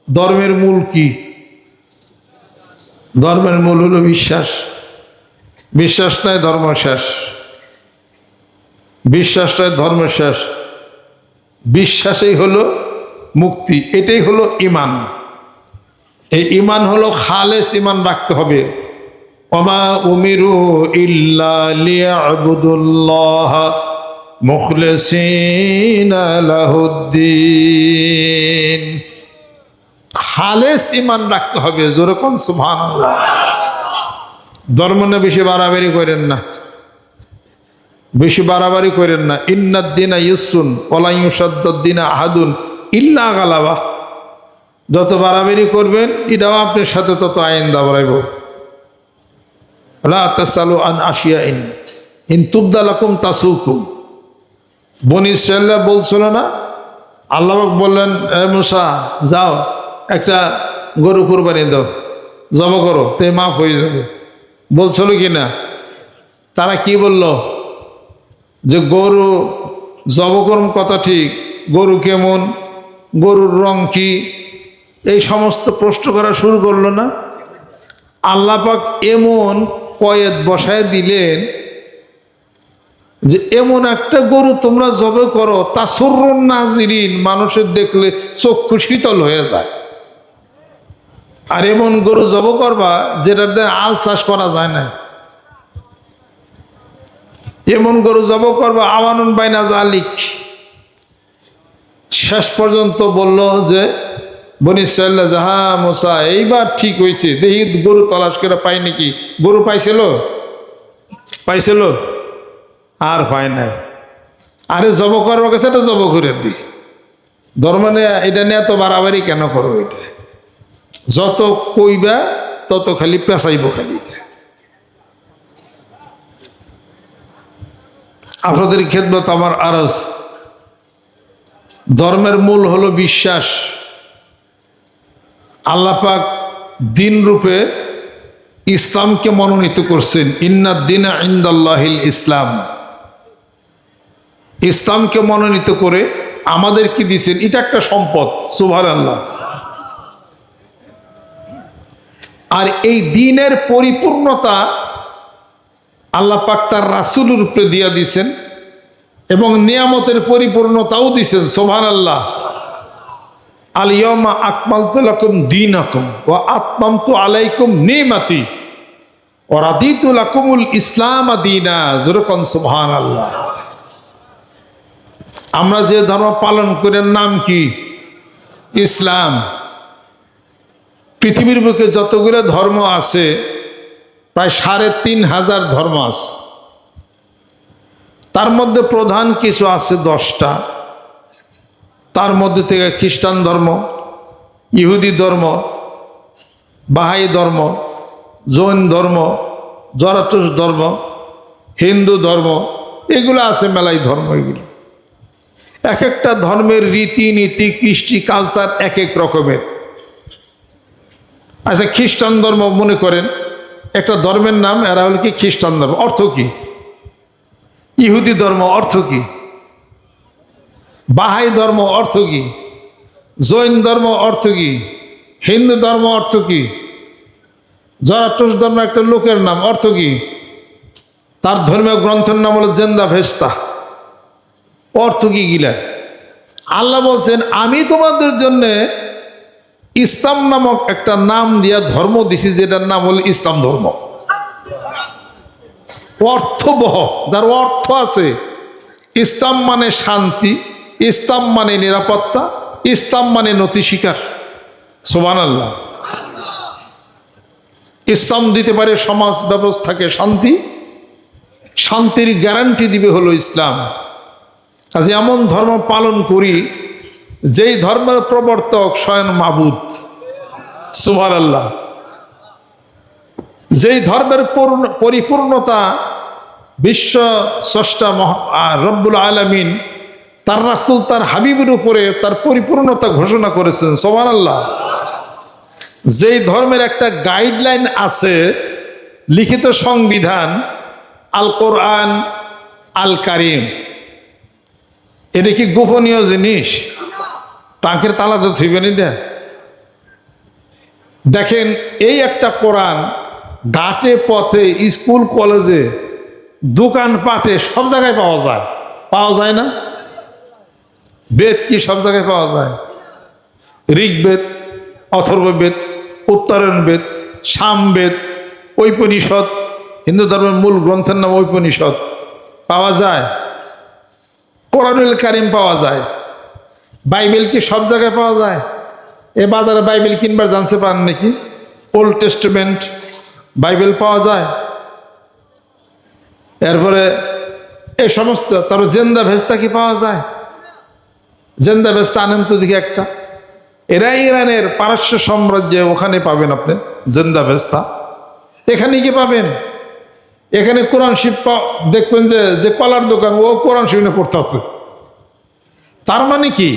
ধর্মের মূল কি? ধর্মের মূল হলো বিশ্বাস। বিশ্বাস নাই ধর্ম শেষ, বিশ্বাস নাই ধর্ম শেষ। বিশ্বাসই হলো মুক্তি, এটাই হলো ঈমান। এই ঈমান হলো খালেস ঈমান রাখতে হবে। ওমা উমিরু ইল্লা লিয়াবুদুল্লাহ মুখলিসিনা লাহুদ্দিন। খালেস ঈমান রাখতে হবে। জোরে কোন সুবহানাল্লাহ। ধর্ম না বেশি বাড়াবাড়ি করেন না, বেশি বাড়াবাড়ি করেন না। ইন্নাদ দীনা ইউসরুন ওয়ালা ইউশাদ্দাদ দীনা আহাদুন ইল্লা গালাবা। যত বাড়াবাড়ি করবেন এটাও আপনার সাথে তত আইন দাঁড়াইব। লা তাসালু আন আশিয়াইন ইন তুবদা লাকুম তাসুকুম। বনী ইসরাঈলরা বলছিল না, আল্লাহ পাক বললেন এ মুসা যাও একটা গরু কুরবানি দাও, জবাই করো, তে মাফ হয়ে যাবে। বলছিল কি না? তারা কি বলল? যে গরু জবাই করুন কথা ঠিক, গরু কেমন, গরুর রং কি, এই সমস্ত প্রশ্ন করা শুরু করলো না। আল্লাহ পাক এমন কয়েদ বসায় দিলেন যে এমন একটা গরু তোমরা জবাই করো তাসুরুন নাজিরিন, মানুষের দেখলে চক্ষু শীতল হয়ে যায়। আর এমন গরু জবাই করবা যেটার দিয়ে আল চাষ করা যায় না। এমন গরু জবাই করবা আওয়ানুন বাইনা জালিক। শেষ পর্যন্ত বলল যে বনী ইসরাঈল, হা মুসা এইবার ঠিক হয়েছে, দেখি গরু তলাশ করে পাই নাকি। গরু পাইছিল? পাইছিল? আর পায় নাই। আরে জবাই করবার কাছে এটা জবাই করে দি। ধর্ম নিয়ে এটা নিয়ে এত বাড়াবাড়ি কেন করো? এটা যত কইবা তত খালি পেঁচাইব খালি। আপনাদের খেদমত আমার আরজ। ধর্মের মূল হলো বিশ্বাস। আল্লাহ পাক দিন রূপে ইসলামকে মনোনীত করছেন। ইন্নাদ দীনা ইনদাল্লাহিল ইসলাম। ইসলামকে মনোনীত করে আমাদেরকে দিয়েছেন, এটা একটা সম্পদ। সুবহানাল্লাহ। আর এই দ্বীনের পরিপূর্ণতা আল্লাহ পাক তার রাসূলের উপরে দিয়া দিয়েছেন এবং নিয়ামতের পরিপূর্ণতাও দিয়েছেন। সুবহানাল্লাহ। আল ইয়াউমা আকমালতু লাকুম দীনাকুম ওয়া আতমামতু আলাইকুম নিমাতি ওয়া রাদিতু লাকুমুল ইসলাম দীনা। জোরে কোন সুবহানাল্লাহ। আমরা যে ধর্ম পালন করি নাম কি? ইসলাম। পৃথিবীর বুকে যতগুলো ধর্ম আছে প্রায় ৩৫০০ ধর্ম আছে। তার মধ্যে প্রধান কিছু আছে 10টা। তার মধ্যে থেকে খ্রিস্টান ধর্ম, ইহুদি ধর্ম, বাহাই ধর্ম, জৈন ধর্ম, জরাটুস্ট ধর্ম, হিন্দু ধর্ম, এগুলো আছে মেলাই ধর্ম। এগুলো এক একটা ধর্মের রীতিনীতি, কৃষ্টি, কালচার এক এক রকমের। আচ্ছা, খ্রিস্টান ধর্ম মনে করেন একটা ধর্মের নাম, এরা হল কি খ্রিস্টান ধর্ম, অর্থ কি? ইহুদি ধর্ম অর্থ কি? বাহাই ধর্ম অর্থ কি? জৈন ধর্ম অর্থ কি? হিন্দু ধর্ম অর্থ কি? জরাটুস্ট ধর্ম একটা লোকের নাম, অর্থ কি? তার ধর্মীয় গ্রন্থের নাম হলো জেন্দা ভেস্তা। অর্থ কি গিলা? আল্লাহ বলছেন আমি তোমাদের জন্য ইসলাম নামক একটা নাম দিয়া ধর্ম দিছি, যেটার নাম হল ইসলাম ধর্ম। অর্থবহ, যার অর্থ আছে। ইসলাম মানে শান্তি, ইসলাম মানে নিরাপত্তা, ইসলাম মানে নতি স্বীকার। সুবহানাল্লাহ। ইসলাম দিতে পারে সমাজ ব্যবস্থাকে শান্তি, শান্তির গ্যারান্টি দিবে হলো ইসলাম। কাজে এমন ধর্ম পালন করি যেই ধর্মের প্রবর্তক স্বয়ং মাবুদ। সুবহানাল্লাহ। যেই ধর্মের পরিপূর্ণতা বিশ্ব স্রষ্টা রব্বুল আলামিন তার রাসূল তার হাবিবের উপরে তার পরিপূর্ণতা ঘোষণা করেছেন। সুবহানাল্লাহ। যেই ধর্মের একটা গাইডলাইন আছে, লিখিত সংবিধান, আল কোরআন আল কারিম। এটা কি গোপনীয় জিনিস? টাঙ্কের তালাতে থইবেন এটা? দেখেন এই একটা কোরআন ঘাটে পথে স্কুল কলেজে দোকানপাটে সব জায়গায় পাওয়া যায় না? বেদ কি সব জায়গায় পাওয়া যায়? ঋগ্বেদ, অথর্ববেদ, উত্তরায়ণ বেদ, সামবেদ, ঐপনিষদ, হিন্দু ধর্মের মূল গ্রন্থের নাম ঐপনিষদ পাওয়া যায়। কোরআনুল কারিম পাওয়া যায়। বাইবেল কি সব জায়গায় পাওয়া যায়? এ বাজারে বাইবেল কিনবার জানতে পারেন নাকি? ওল্ড টেস্টামেন্ট বাইবেল পাওয়া যায়। এরপরে এই সমস্ত, তারপর জেন্দা ভেস্তা কি পাওয়া যায়? জেন্দা ভেস্তা আনেন তো দেখি একটা। এরা ইরানের পারস্য সাম্রাজ্যে, ওখানে পাবেন আপনি জেন্দা ভেস্তা। এখানে কি পাবেন? এখানে কোরআন শরীফ দেখবেন যে কলার দোকান, ও কোরআন শরীফ পড়তেছে। তার মানে কি,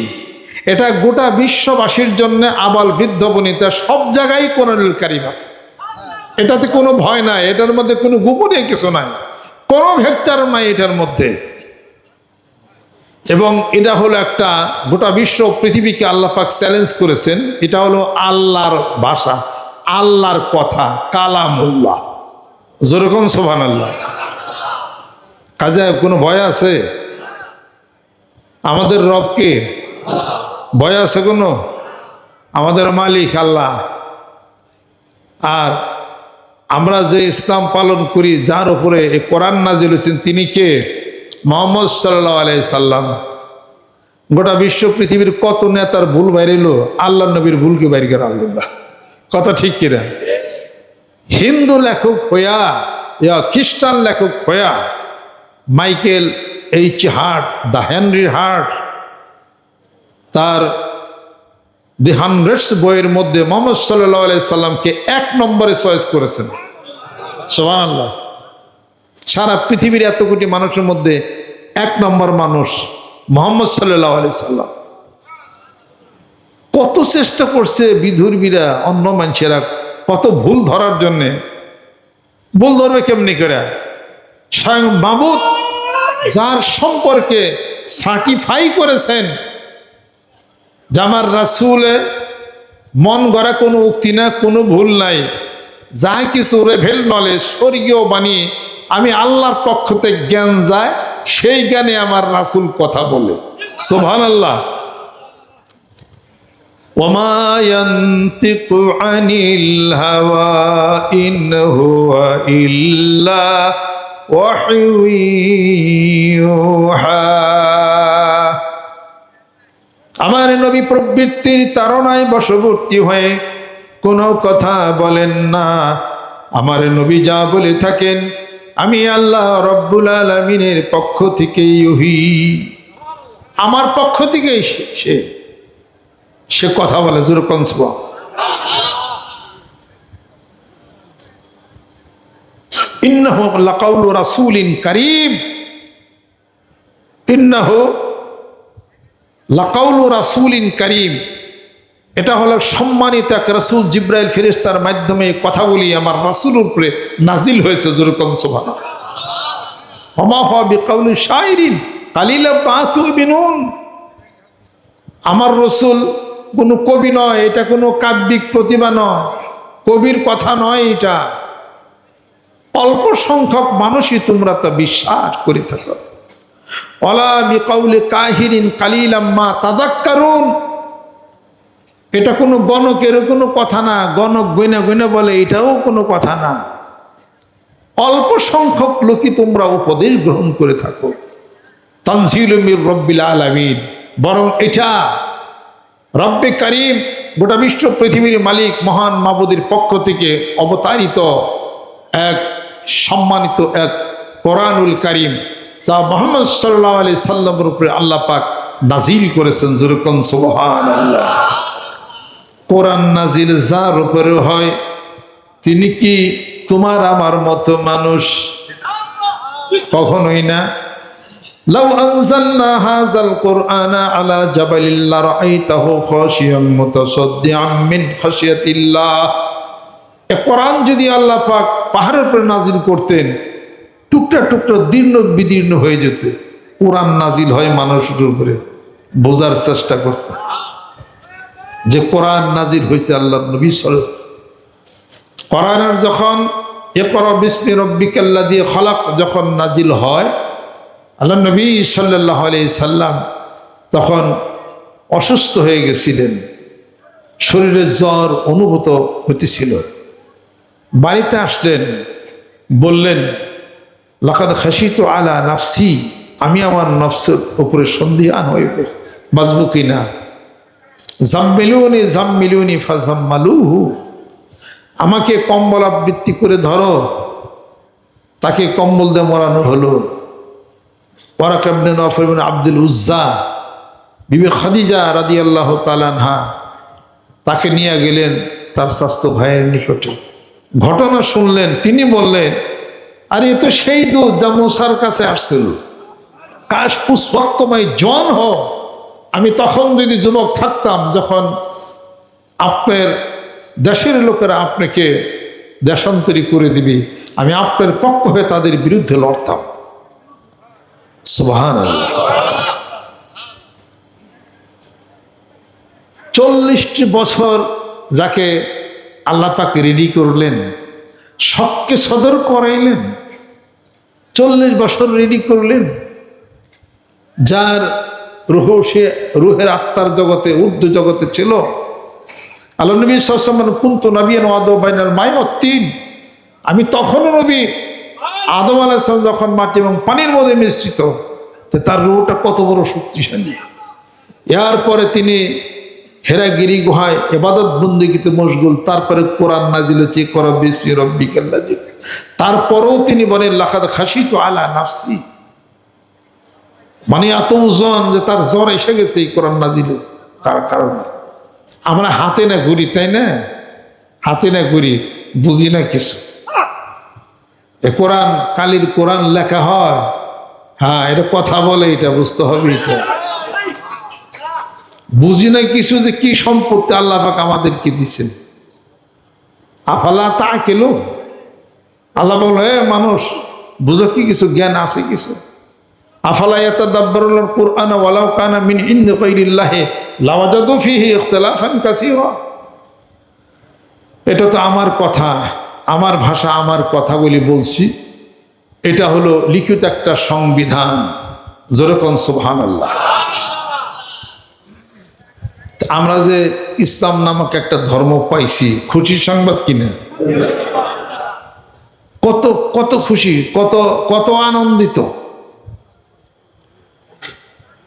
এটা গোটা বিশ্ববাসীর জন্য আবাল বৃদ্ধ বনিতা সব জায়গায় কোরআনুল কারীম আছে। এটাতে কোনো ভয় নাই, এটার মধ্যে কোনো গোপনীয় কিছু নাই, কোনো ভেক্টর নাই এটার মধ্যে। এবং এটা হলো একটা গোটা বিশ্ব পৃথিবীকে আল্লাহ পাক চ্যালেঞ্জ করেছেন। এটা হলো আল্লাহর ভাষা, আল্লাহর কথা, কালামুল্লাহ। যেরকম সুবহানাল্লাহ। কাজে কোনো ভয় আছে? আমাদের রবকে ভয় আছে কোনো? আমাদের মালিক আল্লাহ। আর আমরা যে ইসলাম পালন করি, যার উপরে এই কোরআন নাজিল হয়েছেন, তিনি কে? মুহাম্মদ সাল্লাল্লাহু আলাইহি সাল্লাম। গোটা বিশ্ব পৃথিবীর কত নেতার ভুল বাইরেল, আল্লাহ নবীর ভুলকে বাইর করে আল্লাহ। কথা ঠিক কিনা? হিন্দু লেখক হইয়া ইয়া খ্রিস্টান লেখক হইয়া Michael H heart, the Henry heart, তার দি হান্ড্রেডস বইয়ের মধ্যে মুহাম্মদ সাল্লাল্লাহু আলাইহি সাল্লামকে 1 নম্বরে চয়েস করেছেন। সুবহানাল্লাহ। সারা পৃথিবীর এত কোটি মানুষের মধ্যে 1 নম্বর মানুষ মুহাম্মদ সাল্লাল্লাহু আলাইহি সাল্লাম। কত চেষ্টা করছে বিধর্মীরা, অন্য মানুষেরা কত ভুল ধরার জন্যে। ভুল ধরবে কেমনি করে? স্বয়ং মাবুদ যার সম্পর্কে সার্টিফাই করেছেন যে আমার রাসূলে মন গড়া কোনো উক্তি না, কোনো ভুল নাই, যা কিছু রেভেল নলেজ, স্বর্গীয় বাণী, আমি আল্লাহর পক্ষ থেকে জ্ঞান যায়, সেই জ্ঞানে আমার রাসূল কথা বলে। সুবহানাল্লাহ। ওমা ইয়ানতিকু আনিল হাওয়া ইন হুয়া ইল্লা ওয়াহয়ু ইউহা। আমার নবী প্রবৃত্তির তাড়নায় বশবর্তী হয়ে কোনো কথা বলেন না। আমার নবী যা বলে থাকেন, আমি আল্লাহ রব্বুল আলামিনের পক্ষ থেকেই ওহী, আমার পক্ষ থেকেই সে কথা বলে। যেরকম ইন্নাহু লাকাউলু রাসূলিন কারীম, ইন্নাহু লাকাউলু রাসূলিন কারীম। এটা হলো সম্মানিত এক রাসূল, জিবরাইল ফেরেশতার মাধ্যমে কথাগুলি আমার রাসূলের উপরে নাজিল হয়েছে। যেরকম সুবহানাল্লাহ। ওমা হুয়া বিকাউলি শাইরিন কালিলা মা তুমিনুন। আমার রাসূল কোনো কবি নয়, এটা কোনো কাব্যিক প্রতিভা নয়, কবির কথা নয়। এটা অল্প সংখ্যক মানুষই তোমরা তা বিশ্বাস করে থাকো। ওয়ালা বিকাউলি কাহিরিন কালিলাম মা তাযাক্কারুন। এটা কোনো গণকের কোনো কথা না, গণক গইনা গইনা বলে, এটাও কোনো কথা না। অল্প সংখ্যক লোকই তোমরা উপদেশ গ্রহণ করে থাকো। তানজিলুম মির রব্বিল আলামিন, বরং এটা রব্বে কারীম, গোটা বিশ্ব পৃথিবীর মালিক মহান মাবুদের পক্ষ থেকে অবতারিত এক সম্মানিত এক কোরআনুল কারীম, যা মুহাম্মদ সাল্লাল্লাহু আলাইহি সাল্লামের উপরে আল্লাহ পাক নাজিল করেছেন। যেরকম সুবহানাল্লাহ। কোরআন নাজিল যার উপরে হয়, তিনি কি তোমার আমার মতো মানুষ? কখনোই না। লাউ আনজালনা হাযাল কুরআনা আলা জাবালিন লারাআইতাহু খাশিয়াম মুতাসাদ্দিআম মিন খাশিয়াতিল্লাহ। এই কোরআন যদি আল্লাহ পাক পাহাড়ের উপরে নাজিল করতেন, টুকরা টুকরা দীর্ণ বিদীর্ণ হয়ে যেত। কোরআন নাজিল হয় মানুষের উপরে, বোঝার চেষ্টা করতে যে কোরআন নাজিল হয়েছে আল্লাহর নবী সাল্লাল্লাহু আলাইহি ওয়াসাল্লাম। কোরআনের যখন ইকরা বিসমি রাব্বিকাল্লাযী খলাক যখন নাজিল হয়, আল্লাহ নবী সাল্লাল্লাহু আলাইহি সাল্লাম তখন অসুস্থ হয়ে গেছিলেন, শরীরে জ্বর অনুভূত হতেছিল। বাড়িতে আসলেন, বললেন লাকাদ খাশিতু আলা নাফসি, আমি আমার নফসের উপরে সন্দিহান হয়ে বাঁচব কিনা। জাম্মিলুনি জাম্মিলুনি ফাজাম্মালুহু, আমাকে কম্বল আবৃত্তি করে ধরো, তাকে কম্বল দিয়ে মরানো হলো। ওয়ারাকা ইবনে নওফল ইবনে আব্দুল উজ্জা, বিবি খাদিজা রাদিয়াল্লাহু তাআলা আনহা তাকে নিয়ে গেলেন তার স্বাস্থ্য ভাইয়ের নিকটে। ঘটনা শুনলেন, তিনি বললেন আরে এ তো সেই দুধ যা মুসার কাছে আসছিল, কাশ পুষ্পক্তময় জন হ, আমি তখন যদি যুবক থাকতাম যখন আপনার দেশের লোকেরা আপনাকে দেশান্তরী করে দিবে, আমি আপনার পক্ষ হয়ে তাদের বিরুদ্ধে লড়তাম। সুবহানাল্লাহ। 40টি বছর যাকে আল্লাহ পাক রেডি করলেন, শখকে সদর করাইলেন, 40 বছর রেডি করলেন, যার রুহ সে রুহের আত্মার জগতে ঊর্ধ্ব জগতে ছিল। আল্লাহ নবী সাল্লাল্লাহু আলাইহি ওয়াসাল্লাম কুনতু নাবিয়ান ওয়া আদম বাইনাল মাই ওয়াত তিন, আমি তখনও নবী। আদম আলাইহিস সালাম যখন মাটি এবং পানির মধ্যে মিশ্রিত, তার রুহটা কত বড় শক্তিশালী। এরপরে তিনি হেরাগিরি গুহায় ইবাদত বন্দেগীতে মশগুল, তারপরে কোরআন নাজিল হয়েছে ইকরা বিসমি রাব্বিকাল্লাযী। তারপরেও তিনি বলেন লাকাদ খাশিতু আলা নাফসি, মানে এত ওজন যে তার জ্বর এসে গেছে এই কোরআন নাজিলের তার কারণে। আমরা হাতে না ঘুরি, তাই না? হাতে না ঘুরি, বুঝি না কিছু। এ কোরআন কালির কোরআন লেখা হয়, হ্যাঁ এটা কথা বলে, এটা বুঝতে হবে। এটা বুঝি না কিছু যে কি সম্পত্তি আল্লাহ পাক আমাদেরকে দিচ্ছেন। আফালা তাআকিলুন, আল্লাহ বলে মানুষ বুঝো কি কিছু, জ্ঞান আছে কিছু। আফালা ইয়াতাদাব্বারুল কুরআন ওয়ালাউ কানা মিন ইনদি গায়রিল্লাহি লাওয়াজাদু ফীহি ইখতিলাফান কাসীরা। এটা তো আমার কথা, আমার ভাষা, আমার কথাগুলি বলছি। এটা হলো লিখিত একটা সংবিধান। যেরকম সুবহানাল্লাহ। আমরা যে ইসলাম নামক একটা ধর্ম পাইছি, খুশির সংবাদ কিনা? কত কত খুশি, কত কত আনন্দিত।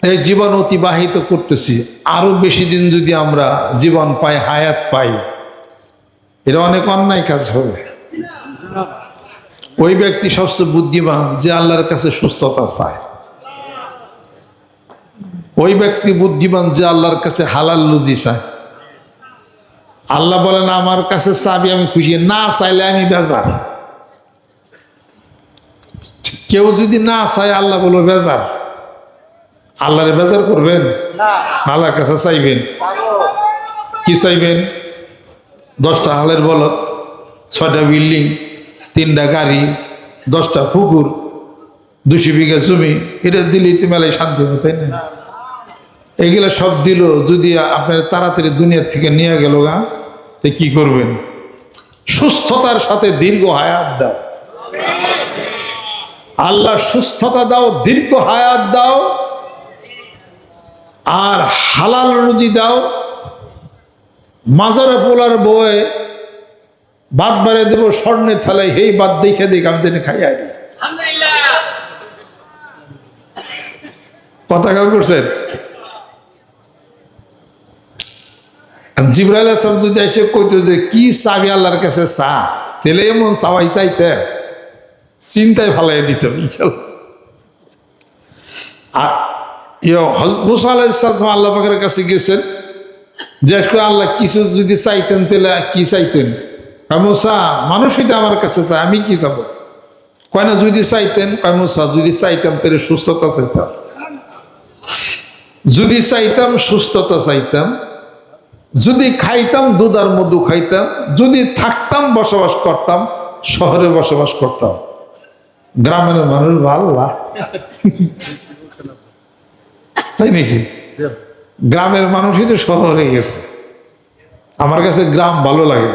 এই জীবন অতিবাহিত করতেছি, আরো বেশি দিন যদি আমরা জীবন পাই, হায়াত পাই, এটা অনেক অন্যায় কাজ হবে। ওই ব্যক্তি সবচেয়ে বুদ্ধিমান যে আল্লাহর কাছে সুস্থতা চায়। ওই ব্যক্তি বুদ্ধিমান যে আল্লাহর কাছে হালাল রুজি চায়। আল্লাহ বলেন আমার কাছে চাবি আমি খুশি, না চাইলে আমি বেজার। কেউ যদি না চায় আল্লাহ বলবে বেজার, আল্লাহরে বেজার করবেন? আল্লাহর কাছে চাইবেন কি চাইবেন? 10টা হালের বলদ, 6টা বিল্ডিং, 3টা গাড়ি, 10টা পুকুর, 200 বিঘা জমি, এটা দিলেই তো মেলায় শান্তি হবে, তাই না? এগুলো সব দিল, যদি আপনার তাড়াতাড়ি দুনিয়ার থেকে নিয়ে গেল গা, তো কি করবেন? সুস্থতার সাথে দীর্ঘ হায়াত দাও। আল্লাহ সুস্থতা দাও, দীর্ঘ হায়াত দাও, আর হালাল রুজি দাও। মাজারে পোলার বয়ে বাদ বাড়ে দেবো স্বর্ণের থালায়, হেই বাদ দেখে দেখ আমি দিনে খাই আরি। কথা খেয়াল করছেন? জিবরাইল আলাইহিস যদি এসে কইতো যে কি চাবি আল্লাহর কাছে চা, তাহলে এমন চাওয়াই চাইতে চিন্তায় ফালাই দিত। আর মুসা আলাইহিস সালাম আল্লাহ পাকের কাছে গেছেন, যে আল্লাহ কিছু যদি চাইতেন তাহলে কি চাইতেন? মুসা মানুষ হইতে আমার কাছে চায়, আমি কি চাবো? কয় না যদি চাইতেন, কয় মুসা যদি চাইতাম তাহলে সুস্থতা চাইতাম, যদি চাইতাম সুস্থতা চাইতাম, যদি খাইতাম দুধ আর মধু খাইতাম, যদি থাকতাম বসবাস করতাম শহরে বসবাস করতাম। গ্রামের মানুষ ভাল্লা, তাই নাকি? গ্রামের মানুষই তো শহরে গেছে। আমার কাছে গ্রাম ভালো লাগে।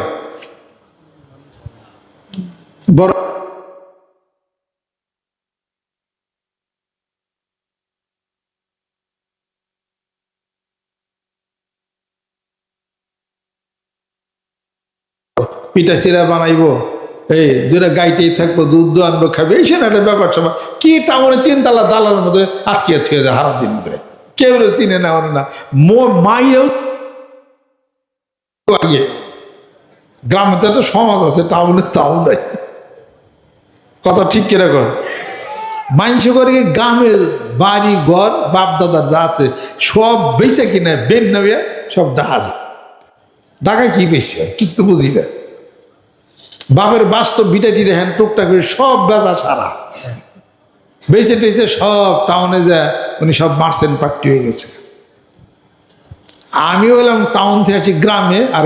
পিঠা চিরা বানাইবো, এই দুইটা গাইতেই থাকবো, দুধ আনবো খাবে, এই সেটা একটা ব্যাপার সবাই কি টাউনে 3 তলা দালানের মধ্যে আটকিয়ে থুয়ে দেয় হারা দিন করে, কেউ চিনে না না। মাইও লাগে, গ্রামে তো একটা সমাজ আছে, টাউনে তাও নাই। কথা ঠিক কিরকম? মাইন্স করে গ্রামের বাড়ি ঘর বাপ দাদার যা আছে সব বেঁচে কিনে বেন নেবে, সব ঢাকায় কি বেশি কিছু তো বুঝি না। বাপের বাস্তব বিটা টিটে হ্যান টুকটাক করে সব বেচা সারা বেঁচে টেচে সব টাউনে যায়, উনি সব মার্চেন্ট পার্টি হয়ে গেছে। আমি হলাম টাউন থেকে আছি গ্রামে, আর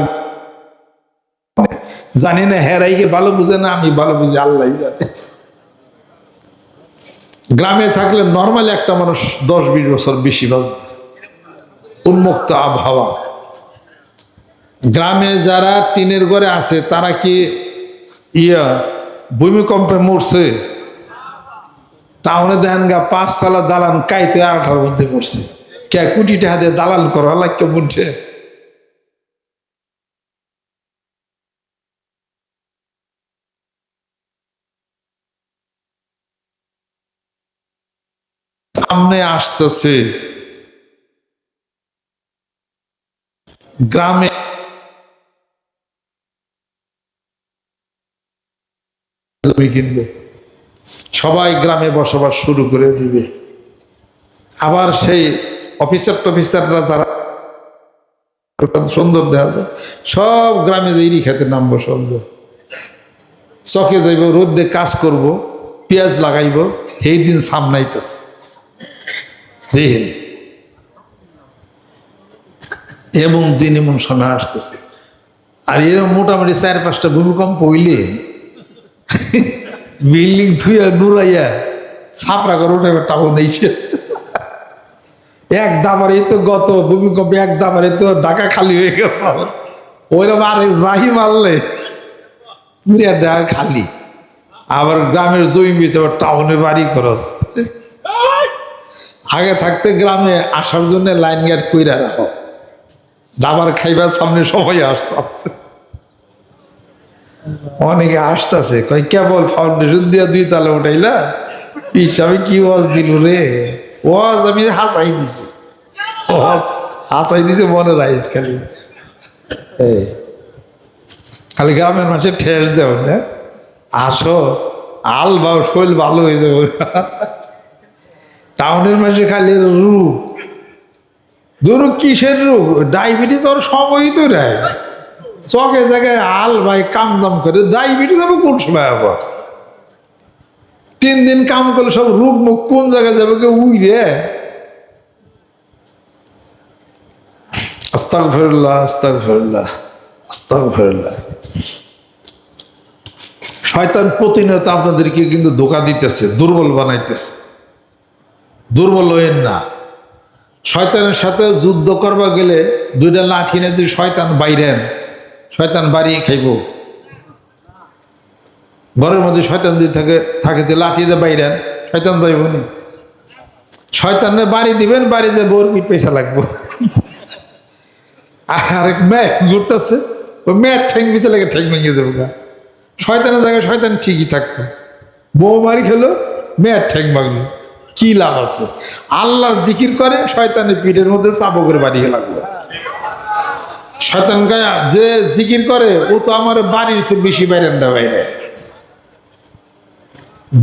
জানি না হেরাইকে ভালো বুঝে না আমি ভালো বুঝি, আল্লাহ জানে। গ্রামে থাকলে নর্মালি একটা মানুষ 10-20 বছর বেশি বাঁচবে, উন্মুক্ত আবহাওয়া। গ্রামে যারা টিনের ঘরে আছে তারা কি ভূমিকম্পে মরছে? টাউনে দেখেন গা 5 তলা দালান কাইতে 18 মধ্যে পড়ছে, কে কোটি টাকা দিয়ে দালান করা লাগছে বুঝছে। সামনে আসতেছে গ্রামে জমি কিনবে, সবাই গ্রামে বসবাস শুরু করে দিবে। আবার সেই অফিসাররা যারা সুন্দর দেখা যায় সব গ্রামে যে ইরি খেতে নামবো, সব চকে যাইব, রোদে কাজ করব, পেঁয়াজ লাগাইব, এই দিন সামনাইতেছে দেখেন। এমন দিন এমন সময় আসতেছে, আর এরকম মোটামুটি 4-5টা ভূমিকম্প হইলে বিল্ডিং ধুইয়া নুরাইয়া ছাপড়া করে উঠে টাউন এসে এক দাবারে তো গত ভূমিকম্পে এক দাবারে তো ঢাকা খালি হয়ে গেছে, ওইরকম আরে যাই মারলে ঢাকা খালি। আবার গ্রামের জমি বেঁচে আবার টাউনে বাড়ি খরচ। আগে থাকতে গ্রামে আসার জন্য লাইন গার্ড কইরা রাখো, দাবার খাইবার সামনে সবাই আসতে, অনেকে আসতেছে, কই কেবল ফাউন্ডেশন দিয়া 2 তলা উঠাইলা, হিসাবে কি ওয়াজ দিল রে, ওয়াজ আমি হাসাই দিছি, হাসাই দিছে মনে রাইস খালি খালি গ্রামের মানুষের ঠেস দেও না, আসো আল বা শৈল ভালো হয়ে যাবো। টাউনের মানুষের খালি রূপ, ধরো কিসের রূপ, ডায়াবেটিস ওর সময়ই তো নেয়, চকে জায়গায় আল ভাই কাম দাম করে, ডায়াবেটিস হবে কোন সময়? আবার 3 দিন কাম করলে সব রূপ মুখ কোন জায়গায় যাবে কে উইরে। আস্তাগফিরুল্লাহ, আস্তাগফিরুল্লাহ, আস্তাগফিরুল্লাহ। শয়তান প্রতিনিয়ত আপনাদেরকে কিন্তু ধোঁকা দিতেছে, দুর্বল বানাইতেছে। দুর্বল হইেন না। শয়তানের সাথে যুদ্ধ করবা গেলে 2টা লাঠি নিয়ে যদি শয়তান বাইরেন, শয়তান বাড়িয়ে খাইব। ঘরের মধ্যে শয়তান যদি থাকে লাঠি দিয়ে বাইরেন, শয়তান যাইব না। শয়তানে বাড়ি দিবেন, বাড়িতে বোর পিঠ পয়সা লাগবো। আরেক মেয়ে ঘুরতেছে, ওই মেয়ের ঠ্যাং পিছে লাগে ঠ্যাং ভেঙে যাবো। শয়তানের জায়গায় শয়তান ঠিকই থাকতো, বউ মারি খেলো, মেয়ের ঠ্যাং ভাঙলো, কি লাভ আছে? আল্লাহর জিকির করে, শয়তানের পিঠের মধ্যে চাবো করে বাড়িয়ে লাগলো। শয়তান গায়া যে জিকির করে ও তো আমার বাড়ির চেয়ে বেশি বাইরেন্ডা বাইরে।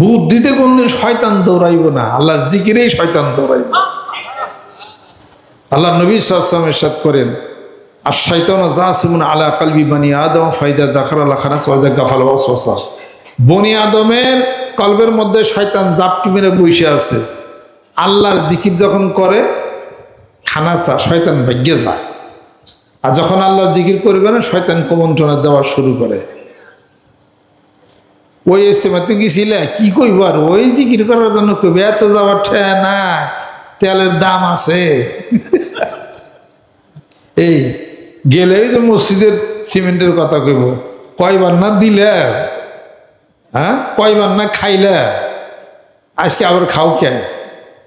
বুদ্ধিতে কোনদিন শয়তান দৌড়াইব না, আল্লাহ জিকিরেই শয়তান দৌড়াইব। আল্লাহ নবী সাল্লাল্লাহু আলাইহি ওয়াসাল্লাম ইরশাদ করেন, আর শয়তান জাসিমুন আলা কলবি বনি আদম ফাইদা দাখারা খানাস ওয়া গাফাল ওয়াসওয়াসা। বনি আদমের কলবের মধ্যে শয়তান জাপটি মেরে বসে আছে, আল্লাহর জিকির যখন করে খানাচা শয়তান ভাগ্যে যায়, আর যখন আল্লাহর জিকির করবে না শয়তান কুমন্ত্রণা দেওয়া শুরু করে। ওই ইস্তেমাতে গেছিলে কি কইবার, ওই জিকির করার জন্য কইবে এত যাওয়ার ঠেয়া না, তেলের দাম আছে। এই গেলে যে মসজিদের সিমেন্টের কথা কইব, কয়বার না দিলে, হ্যাঁ কয়বার না খাইলে, আজকে আবার খাও কে?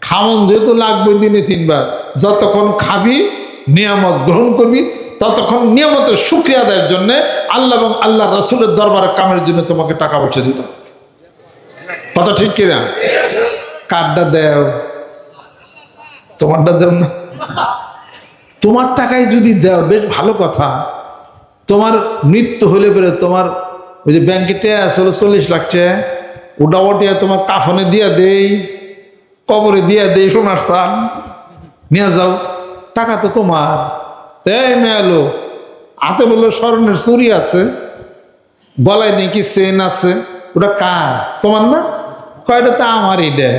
খাওন যেহেতু লাগবে দিনে 3 বার, যতক্ষণ খাবি নিয়ামত গ্রহণ করবি ততক্ষণ নিয়ামতের শুকরিয়া আদায়ের জন্য আল্লাহ এবং আল্লাহ রাসূলের দরবারে কামের জন্য তোমাকে টাকা পয়সা দিতে হবে। কথা ঠিক কিনা? কার্ডটা দেও, তোমারটা দেও না। তোমার টাকায় যদি দেও বেশ ভালো কথা। তোমার মৃত্যু হলে পরে তোমার ওই যে ব্যাংকে আসলে 40 লাখ টাকা ওটা ওটিয়া তোমার কাফনে দিয়া দেই, কবরে দিয়া দেই, সোনার চান নিয়ে যাও, টাকা তো তোমার। তাই মেয়ালো হাতে বললো স্বর্ণের চুরি আছে, গলায় নাকি চেন আছে, ওটা কার? তোমার না? কয়টা তা আমার। এটা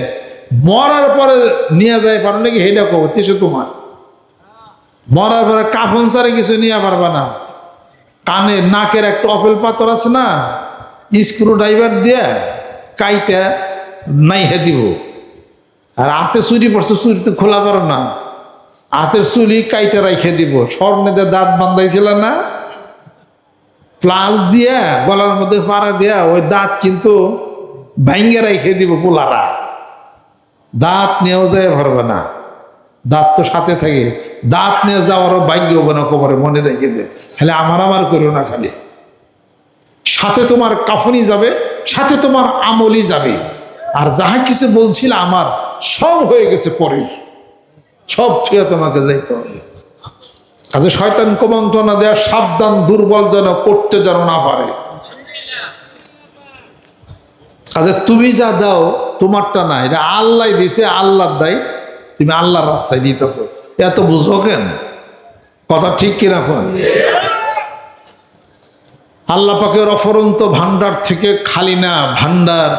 মরার পরে নিয়ে যায় পারো নাকি? হেটা কবর সে তোমার। মরার পরে কাফন সারে কিছু নিয়ে পারবা না। কানে নাকের একটা অপেল পাথর আছে না, স্ক্রু ড্রাইভার দিয়ে কাইটা নাইহে দিব। আর হাতে চুরি পড়ছে, চুরি তো খোলা পারো না, হাতের চুরি কাইটা রাইখে দিব। স্বর্ণে দিয়ে দাঁত বান্ধাইছিল না, প্লাস দিয়া গলার মধ্যে পাড়া দিয়া ওই দাঁত কিন্তু ভাঙ্গে রাইখে দিব। পোলারা দাঁত নিয়েও যায় পারবে না, দাঁত তো সাথে থাকে। দাঁত নিয়ে যাওয়ারও ভাগ্য হবে না, কবরে মনে রেখে দে। খালি আমার করো না, খালি সাথে তোমার কাফনি যাবে, সাথে তোমার আমলি যাবে। আর যাহা কিছু বলছিল আমার সব হয়ে গেছে পরে, সব ছুঁয়ে তোমাকে যাইতে হবে। কাজে শয়তান কুমন্ত্রণা দেয়া সাবধান, দুর্বল যেন করতে যেন না পারে। কাজে তুমি যা দাও তোমারটা না, এটা আল্লাহ দিছে, আল্লাহর দায়। তুমি আল্লাহর রাস্তায় দিতেছ, এত বুঝো কেন? কথা ঠিক কিনা কোন? আল্লাহ পাকের অফরন্ত ভান্ডার থেকে খালি না, ভান্ডার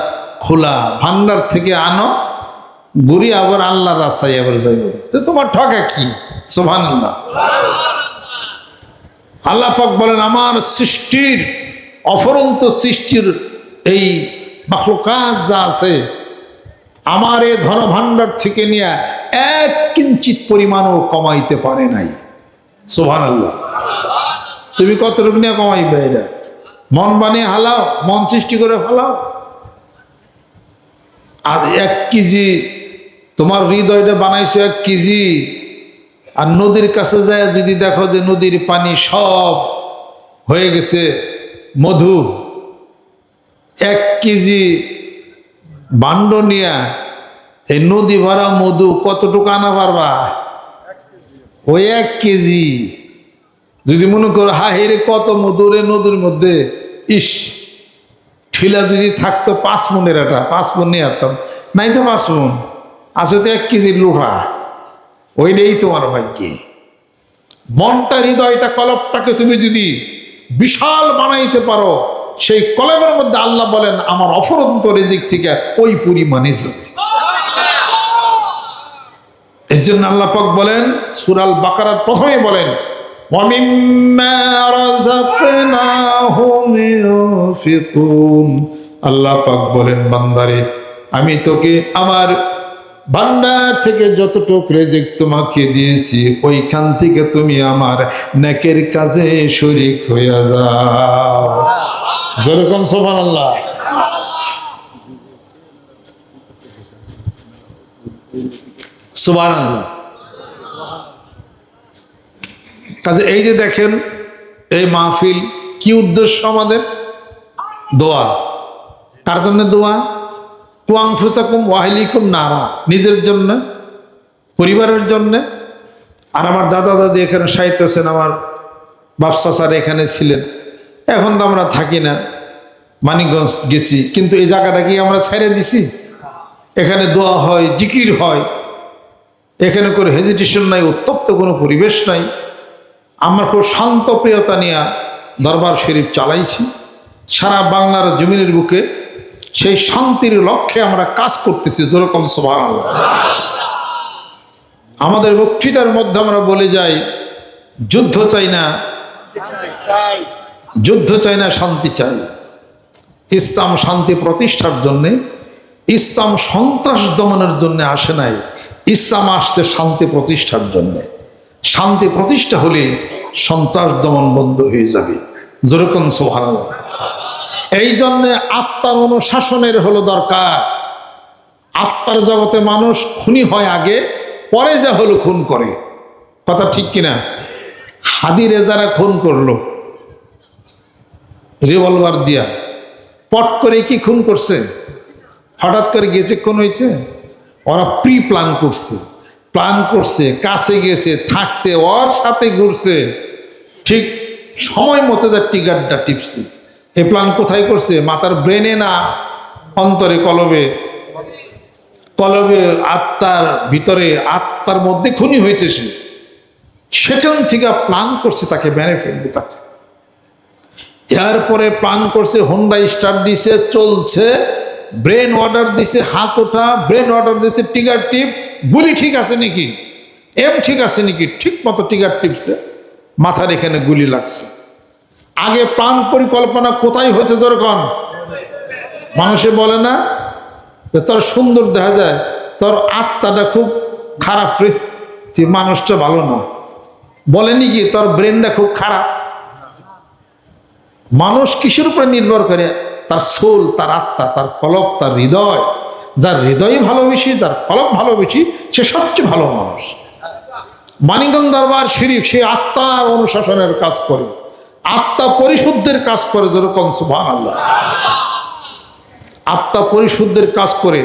খোলা। ভান্ডার থেকে আনো, ঘুরি আবার আল্লাহর রাস্তায় আবার যাইব। তোমার ঠকা কি? সুবহানাল্লাহ। আল্লাহ পাক বলেন আমার সৃষ্টির, অফরন্ত সৃষ্টির এই মাখলুকাত যা আছে, আমার এ ধন ভান্ডার থেকে নিয়ে এক কিঞ্চিত পরিমাণও কমাইতে পারে নাই। সুবহানাল্লাহ। তুমি কতটুকু নিয়ে কমাইবে? এটা মন বানিয়ে হালাও, মন সৃষ্টি করে ফেলাও। আর 1 কেজি তোমার হৃদয়টা বানাইছো 1 কেজি। আর নদীর কাছে যায় যদি দেখো যে নদীর পানি সব হয়ে গেছে মধু, 1 কেজি ভাণ্ড নিয়া এই নদী ভরা মধু কতটুকু আনা পারবা? ওই 1 কেজি। যদি মনে করো হা হেরে কত মধুরে নদীর মধ্যে, ইস ঠিলা যদি থাকতো 5 মনের, এটা 5 মন নিয়ে আসতাম, নাই তো 5 মন আছে তো 1 কেজির লোহা। ওইটাই তোমার ভাগ্যে। মনটা, হৃদয়টা, কলবটাকে তুমি যদি বিশাল বানাইতে পারো, সেই কলবের মধ্যে আল্লাহ বলেন আমার অফরন্ত রিজিক থেকে ওই পরিমাণে যাবে। এই জন্য আল্লাহ পাক বলেন সূরা আল বাকারার প্রথমে বলেন ওয়ামিম্মা রাযাকনাহুম ইউনফিকুন। আল্লাহ পাক বলেন বান্দারে আমি তোকে আমার ভান্ডার থেকে যতটুকু রিজিক তোমাকে দিয়েছি ওইখান থেকে তুমি আমার নেকের কাজে শরীক হয়ে যাও। যেরকম সুবহানাল্লাহ। সুবহানাল্লাহ। কাজে এই যে দেখেন এই মাহফিল কি উদ্দেশ্য আমাদের? দোয়া। কার জন্য দোয়া? কুয়াংফুসাকুম ওয়াহলিকুম নারা, নিজের জন্য, পরিবারের জন্য। আর আমার দাদা দাদি এখানে সাহিত্য আছেন, আমার বাপসা স্যার এখানে ছিলেন। এখন তো আমরা থাকি না, মানিকগঞ্জ গেছি, কিন্তু এই জায়গাটা কি আমরা ছেড়ে দিছি? এখানে দোয়া হয়, জিকির হয়, এখানে কোনো হেজিটেশন নাই, উত্তপ্ত কোনো পরিবেশ নাই। আমরা খুব শান্ত প্রিয়তা নিয়ে দরবার শরীফ চালাইছি সারা বাংলার জমিনের বুকে। সেই শান্তির লক্ষ্যে আমরা কাজ করতেছি। যেরকম সুবহানাল্লাহ। আমাদের বক্তৃতার মধ্যে আমরা বলে যাই যুদ্ধ চাই না, যুদ্ধ চাই না, শান্তি চাই। ইসলাম শান্তি প্রতিষ্ঠার জন্যে, ইসলাম সন্ত্রাস দমনের জন্য আসে নাই, ইসলাম আসছে শান্তি প্রতিষ্ঠার জন্যে। শান্তি প্রতিষ্ঠা হলে সন্ত্রাস দমন বন্ধ হয়ে যাবে। যেরকম সুবহানাল্লাহ। এই জন্যে আত্মার অনুশাসনের হলো দরকার। আত্মার জগতে মানুষ খুনি হয় আগে, পরে যা হলো খুন করে। কথা ঠিক কিনা? হাদি রেজারা খুন করলো রিভলভার দিয়া, পট করে কি খুন করছে? হঠাৎ করে গেছে খুন হয়েছে? ওরা প্রি প্ল্যান করছে, কাছে গেছে, থাকছে, ওর সাথে ঘুরছে, ঠিক সময় মতো যা টিগারটা টিপছে। এ প্ল্যান কোথায় করছে? মাথার ব্রেনে না, অন্তরে, কলবে, আত্মার ভিতরে, আত্মার মধ্যে খুনি হয়েছে সে। সেখান থেকে প্ল্যান করছে তাকে মেরে ফেলবে তাকে। এরপরে প্ল্যান করছে, হোন্ডা স্টার্ট দিছে, চলছে, ব্রেন অর্ডার দিছে, হাত ওঠা, ব্রেন অর্ডার দিছে, টিগার টিপ, গুলি ঠিক আছে নাকি, এম ঠিক আছে নাকি, ঠিক মতো টিগার টিপছে, মাথার এখানে গুলি লাগছে। আগে প্ল্যান পরিকল্পনা কোথায় হয়েছে? যেরকম মানুষে বলে না যে তোর সুন্দর দেখা যায়, তোর আত্মাটা খুব খারাপ রে, তুই মানুষটা ভালো না, বলেনি কি তোর ব্রেনটা খুব খারাপ? মানুষ কিসের উপরে নির্ভর করে? তার সোল, তার আত্মা, তার কলব, তার হৃদয়। যার হৃদয় ভালোবেসি, যার কলব ভালোবেসি, সে সবচেয়ে ভালো মানুষ। মানিকগঞ্জ দরবার শরীফ সে আত্মার অনুশাসনের কাজ করে, আত্মা পরিশুদ্ধের কাজ করে। যেরকম সুবহানাল্লাহ, আত্মা পরিশুদ্ধের কাজ করে।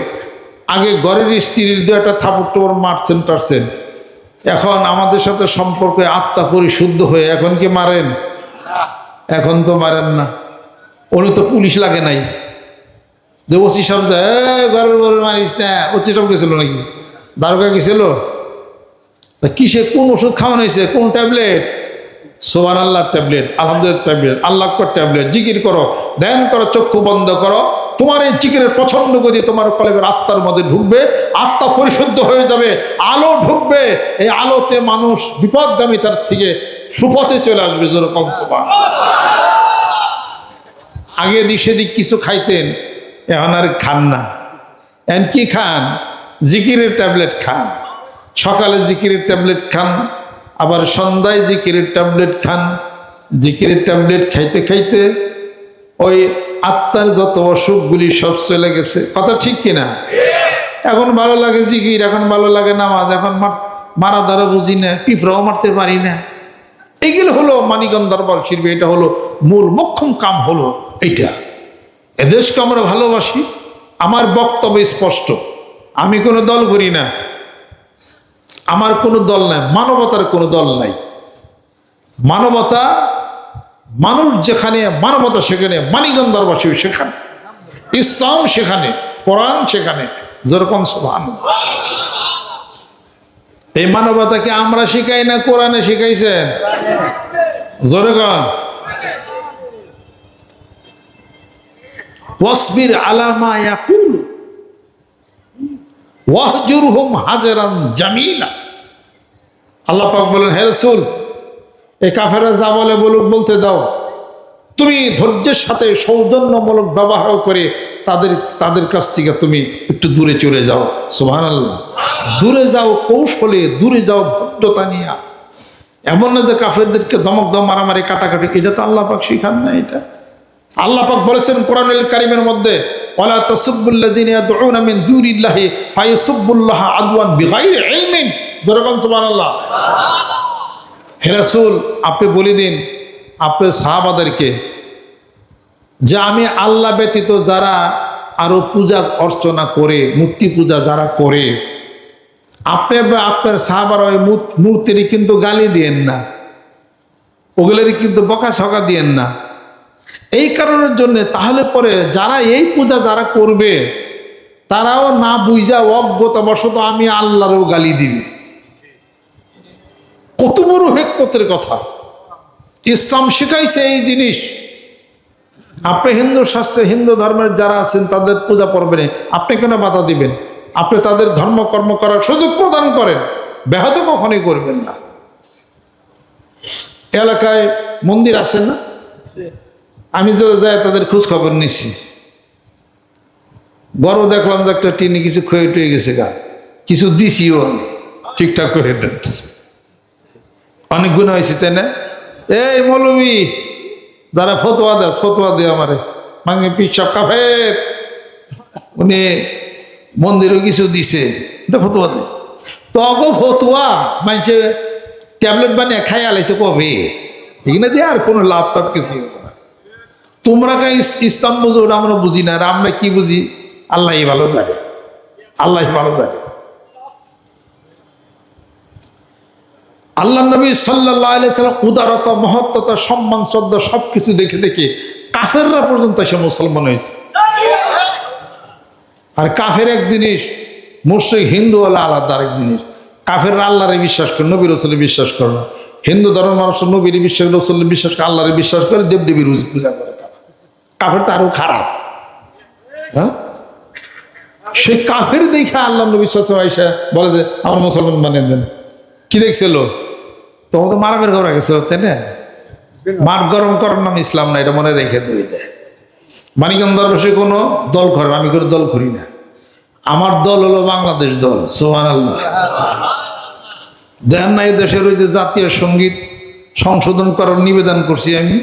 আগে ঘরের স্ত্রীর দু একটা থাপড় টাপড় মারছেন, এখন আমাদের সাথে সম্পর্কে আত্মা পরিশুদ্ধ হয়ে এখন কি মারেন? এখন তো মারেন না। উনি তো পুলিশ লাগে নাই যে ওসি সব যায় ঘরের মারিস না। ওসি সব গেছিল নাকি? দারোগা গেছিল? কিসে, কোন ওষুধ খাওয়ানো হয়েছে? কোন ট্যাবলেট? সুবহানাল্লাহ ট্যাবলেট, আলহামদুলিল্লাহ ট্যাবলেট, আল্লাহ আকবার ট্যাবলেট। জিকির করো, ধ্যান করো, চক্ষু বন্ধ করো। তোমার এই জিকিরের পছন্দ করে তোমার কলবের আত্মার মধ্যে ঢুকবে, আত্মা পরিশুদ্ধ হয়ে যাবে, আলো ঢুকবে। এই আলোতে মানুষ বিপদগামী তার থেকে সুপথে চলে আসবে। যেরকম আগে দিক সেদিক কিছু খাইতেন, এখন আর খান না। এখন কি খান? জিকিরের ট্যাবলেট খান। সকালে জিকিরের ট্যাবলেট খান, আবার সন্ধ্যায় জিকিরের ট্যাবলেট খান। জিকিরের ট্যাবলেট খাইতে খাইতে ওই আত্মার যত অসুখগুলি সব চলে গেছে। কথা ঠিক কিনা? এখন ভালো লাগে জিকির, এখন ভালো লাগে নামাজ, এখন মারা দ্বারা বুঝি না, পিঁপড়াও মারতে পারি না। এইগুলো হলো মানিকগঞ্জ দরবার শরীফ, এটা হলো মূল মোক্ষম কাম হলো এইটা। এদেশকে আমরা ভালোবাসি। আমার বক্তব্য স্পষ্ট, আমি কোনো দল করি না, আমার কোনো দল নাই, মানবতার কোনো দল নাই। মানবতা, মানুষ যেখানে মানবতা সেখানে মানিকগঞ্জ দরবার শরীফ সেখানে, ইসলাম সেখানে, কোরআন সেখানে। যেরকম সুবহানাল্লাহ। এই মানবতাকে আমরা শিখাই না, কোরআনে শিখাইছেন? যেরকম ওয়াসবির আলা মা ইয়াকুলু ওয়াহজুরহুম হাজরান জামিলা। আল্লাহ পাক বলেন, হে রাসূল, এই কাফেররা যা বলে বলুক, বলতে দাও, তুমি ধৈর্যের সাথে সৌজন্যমূলক ব্যবহার করে তাদের কাছ থেকে তুমি একটু দূরে চলে যাও। সুবহানাল্লাহ। দূরে যাও কৌশলে, দূরে যাও ভদ্রতা নিয়ে। এমন না যে কাফেরদেরকে ধমক দাও, মারামারি, কাটাকাটি, এটা তো আল্লাহ পাক শিখান না। এটা আল্লাহ পাক বলেছেন কোরআনুল কারীমের মধ্যে, ওয়ালা তাসুবুল্লাযিনা ইয়াদউনা মিন দুনিল্লাহি ফায়াসুবুল্লাহা আদওয়ান বিগাইরি ইলমিন। যেরকম সুবহানাল্লাহ। হে রাসূল, আপনি বলে দিন আপনার সাহাবাদেরকে যে আমি আল্লাহ ব্যতীত যারা আরো পূজা অর্চনা করে, মূর্তি পূজা যারা করে, আপনি আপনার সাহাবারা ওই মূর্তিরই কিন্তু গালি দিয়েন না, ওগুলোরই কিন্তু বকাঝকা দিয়েন না। এই কারণের জন্য তাহলে পরে যারা এই পূজা যারা করবে তারাও না বুঝা অজ্ঞতাবশত আমি আল্লাহরও গালি দিবে। কত বড় হিকমতের কথা! ইসলাম শিখাইছে এই জিনিস। আপনি হিন্দু শাস্ত্রে, হিন্দু ধর্মের যারা আছেন তাদের পূজা পর্বে আপনি কেন বাধা দিবেন? আপনি তাদের ধর্মকর্ম করার সুযোগ প্রদান করেন, ব্যাহত কখনোই করবেন না। এলাকায় মন্দির আছে না? আমি যে যাই তাদের খোঁজ খবর নিছি, বড় দেখলাম যে একটা টিনে কিছু ক্ষয়ে টুয়ে গেছে, গা কিছু দিছিও আমি ঠিকঠাক করে। অনেক গুণ হয়েছে, তাই না? এই মৌলবী যারা ফতোয়া দেয় আমারে, মানে পিসাব কাফের, উনি মন্দিরও কিছু দিছে, ফতোয়া দেয়। তো অগ ফতোয়া মানছে ট্যাবলেট বানিয়ে খাই আলাইছে কবে, এখানে দিয়ে আর কোনো লাভ টাভ কিছু হবে না। তোমরা কাই ইসলাম বুঝো, ওটা আমরা বুঝি না, আর আমরা কি বুঝি আল্লাহ ভালো জানে, আল্লাহ ভালো জানে। আল্লাহ নবী সাল্লাল্লাহু আলাইহি সাল্লাম উদারতা, মহত্বতা, সম্মান, শ্রদ্ধা সবকিছু দেখে দেখে কাফেররা পর্যন্ত এসে মুসলমান হয়েছে। আর কাফের এক জিনিস, মুশরিক হিন্দু হলো আলাদা আরেক জিনিস। কাফেররা আল্লাহরে বিশ্বাস করে, নবী রাসূলে বিশ্বাস করে না। হিন্দু ধর্মের মানুষ নবীর বিশ্বাস, রাসূলের বিশ্বাস করে, আল্লাহরে বিশ্বাস করে, দেবদেবীর পূজা করে তারা। কাফের তো আরো খারাপ। হ্যাঁ, সেই কাফের দেখে আল্লাহ নবী সাল্লাল্লাহু আলাইহি ওয়াসাল্লাম বলে যে আমার মুসলমান বানিয়ে দেন। কি দেখছিল? তোমার তো মারামের ঘরে গেছিল, তাই না? মাঠ গরম করার নাম ইসলাম না, এটা মনে রেখে দেবে। এটা মানিকগঞ্জ দরবেশে কোনো দল করেন, আমি কোনো দল করি না। আমার দল হলো বাংলাদেশ দল। সুবহানাল্লাহ। দেন না, এই দেশের ওই যে জাতীয় সঙ্গীত সংশোধন করার নিবেদন করছি আমি,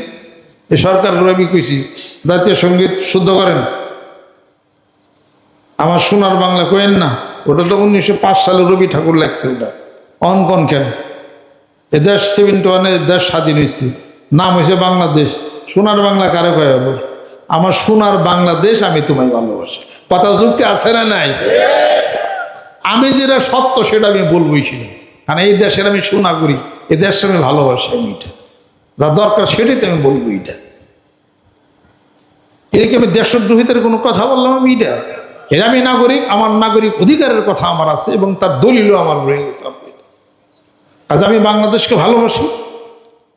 এই সরকারগুলো আমি কইছি জাতীয় সঙ্গীত শুদ্ধ করেন। আমার সোনার বাংলা কইেন না, ওটা তো 1905 সালে রবি ঠাকুর লেখছে। ওটা অঙ্কন কেন? এ দেশ 71-এ দেশ স্বাধীন হয়েছে, নাম হয়েছে বাংলাদেশ। সোনার বাংলা কারে কয় হবে? আমার সোনার বাংলাদেশ, আমি তোমায় ভালোবাসি। কথা যুক্তি আছে না নাই? আমি যেটা সত্য সেটা আমি বলবোই ছিল, কারণ এই দেশের আমি সোনা করি, এই দেশটা আমি ভালোবাসি। আমি এটা যা দরকার সেটাই তো আমি বলবো। এটাকে আমি দেশদ্রোহিতার কোনো কথা বললাম? আমি এর আমি নাগরিক, আমার নাগরিক অধিকারের কথা আমার আছে এবং তার দলিলও আমার রয়ে গেছে। আজ আমি বাংলাদেশকে ভালোবাসি।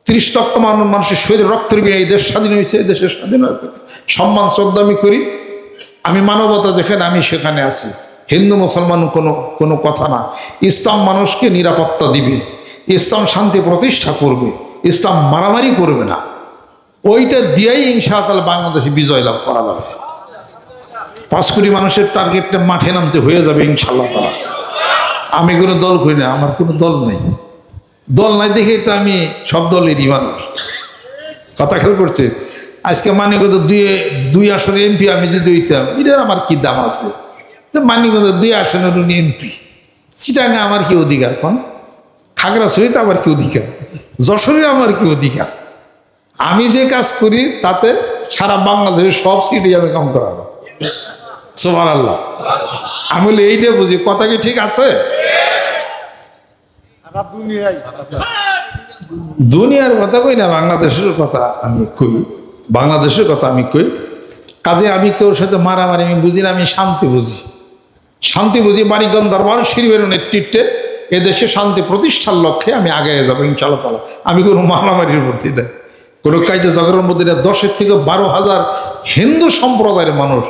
30 লক্ষ মানুষের শরীরে রক্তের বিনিময়ে এই দেশ স্বাধীন হয়েছে। এই দেশের স্বাধীনতা সম্মান শ্রদ্ধা আমি করি। আমি মানবতা যেখানে, আমি সেখানে আছি। হিন্দু মুসলমান কোনো কথা না। ইসলাম মানুষকে নিরাপত্তা দিবে, ইসলাম শান্তি প্রতিষ্ঠা করবে, ইসলাম মারামারি করবে না। ওইটা দিয়েই ইনশাআল্লাহ বাংলাদেশে বিজয় লাভ করা যাবে। 5 কোটি মানুষের টার্গেটটা মাঠে নামতে হয়ে যাবে ইনশাআল্লাহ তাআলা। আমি কোনো দল করি না, আমার কোনো দল নেই। দল নাই দেখেই তো আমি সব দলেরই মানুষ। কথা খেয়াল করছে? আজকে মানিকগঞ্জ 2 আসনের এমপি আমি যদি হইতাম, এটার আমার কি দাম আছে? মানিকগঞ্জ 2 আসনের উনি এমপি, চিটাঙ্গে আমার কি অধিকার? কোন খাগড়াছড়িতে আমার কি অধিকার? যশোরে আমার কি অধিকার? আমি যে কাজ করি তাতে সারা বাংলাদেশের সব সিটি আমি কাম করাবো। সুবহানাল্লাহ। আমি বলি এইটা বুঝি। কথা কি ঠিক আছে? দুনিয়ার কথা কই না, বাংলাদেশের কথা আমি কই। বাংলাদেশের কথা আমি কই। কাজে আমি কেউর সাথে মারামারি আমি বুঝি না। আমি শান্তি বুঝি, শান্তি বুঝি। মানিকগঞ্জ দরবার শরীফের নেতৃত্বে এদেশে শান্তি প্রতিষ্ঠার লক্ষ্যে আমি আগে যাবো ইনশাআল্লাহ তাআলা। আমি কোনো মারামারির মধ্যে না, কোনো কাজে ঝগড়ার মধ্যে না। 10 থেকে 12,000 হিন্দু সম্প্রদায়ের মানুষ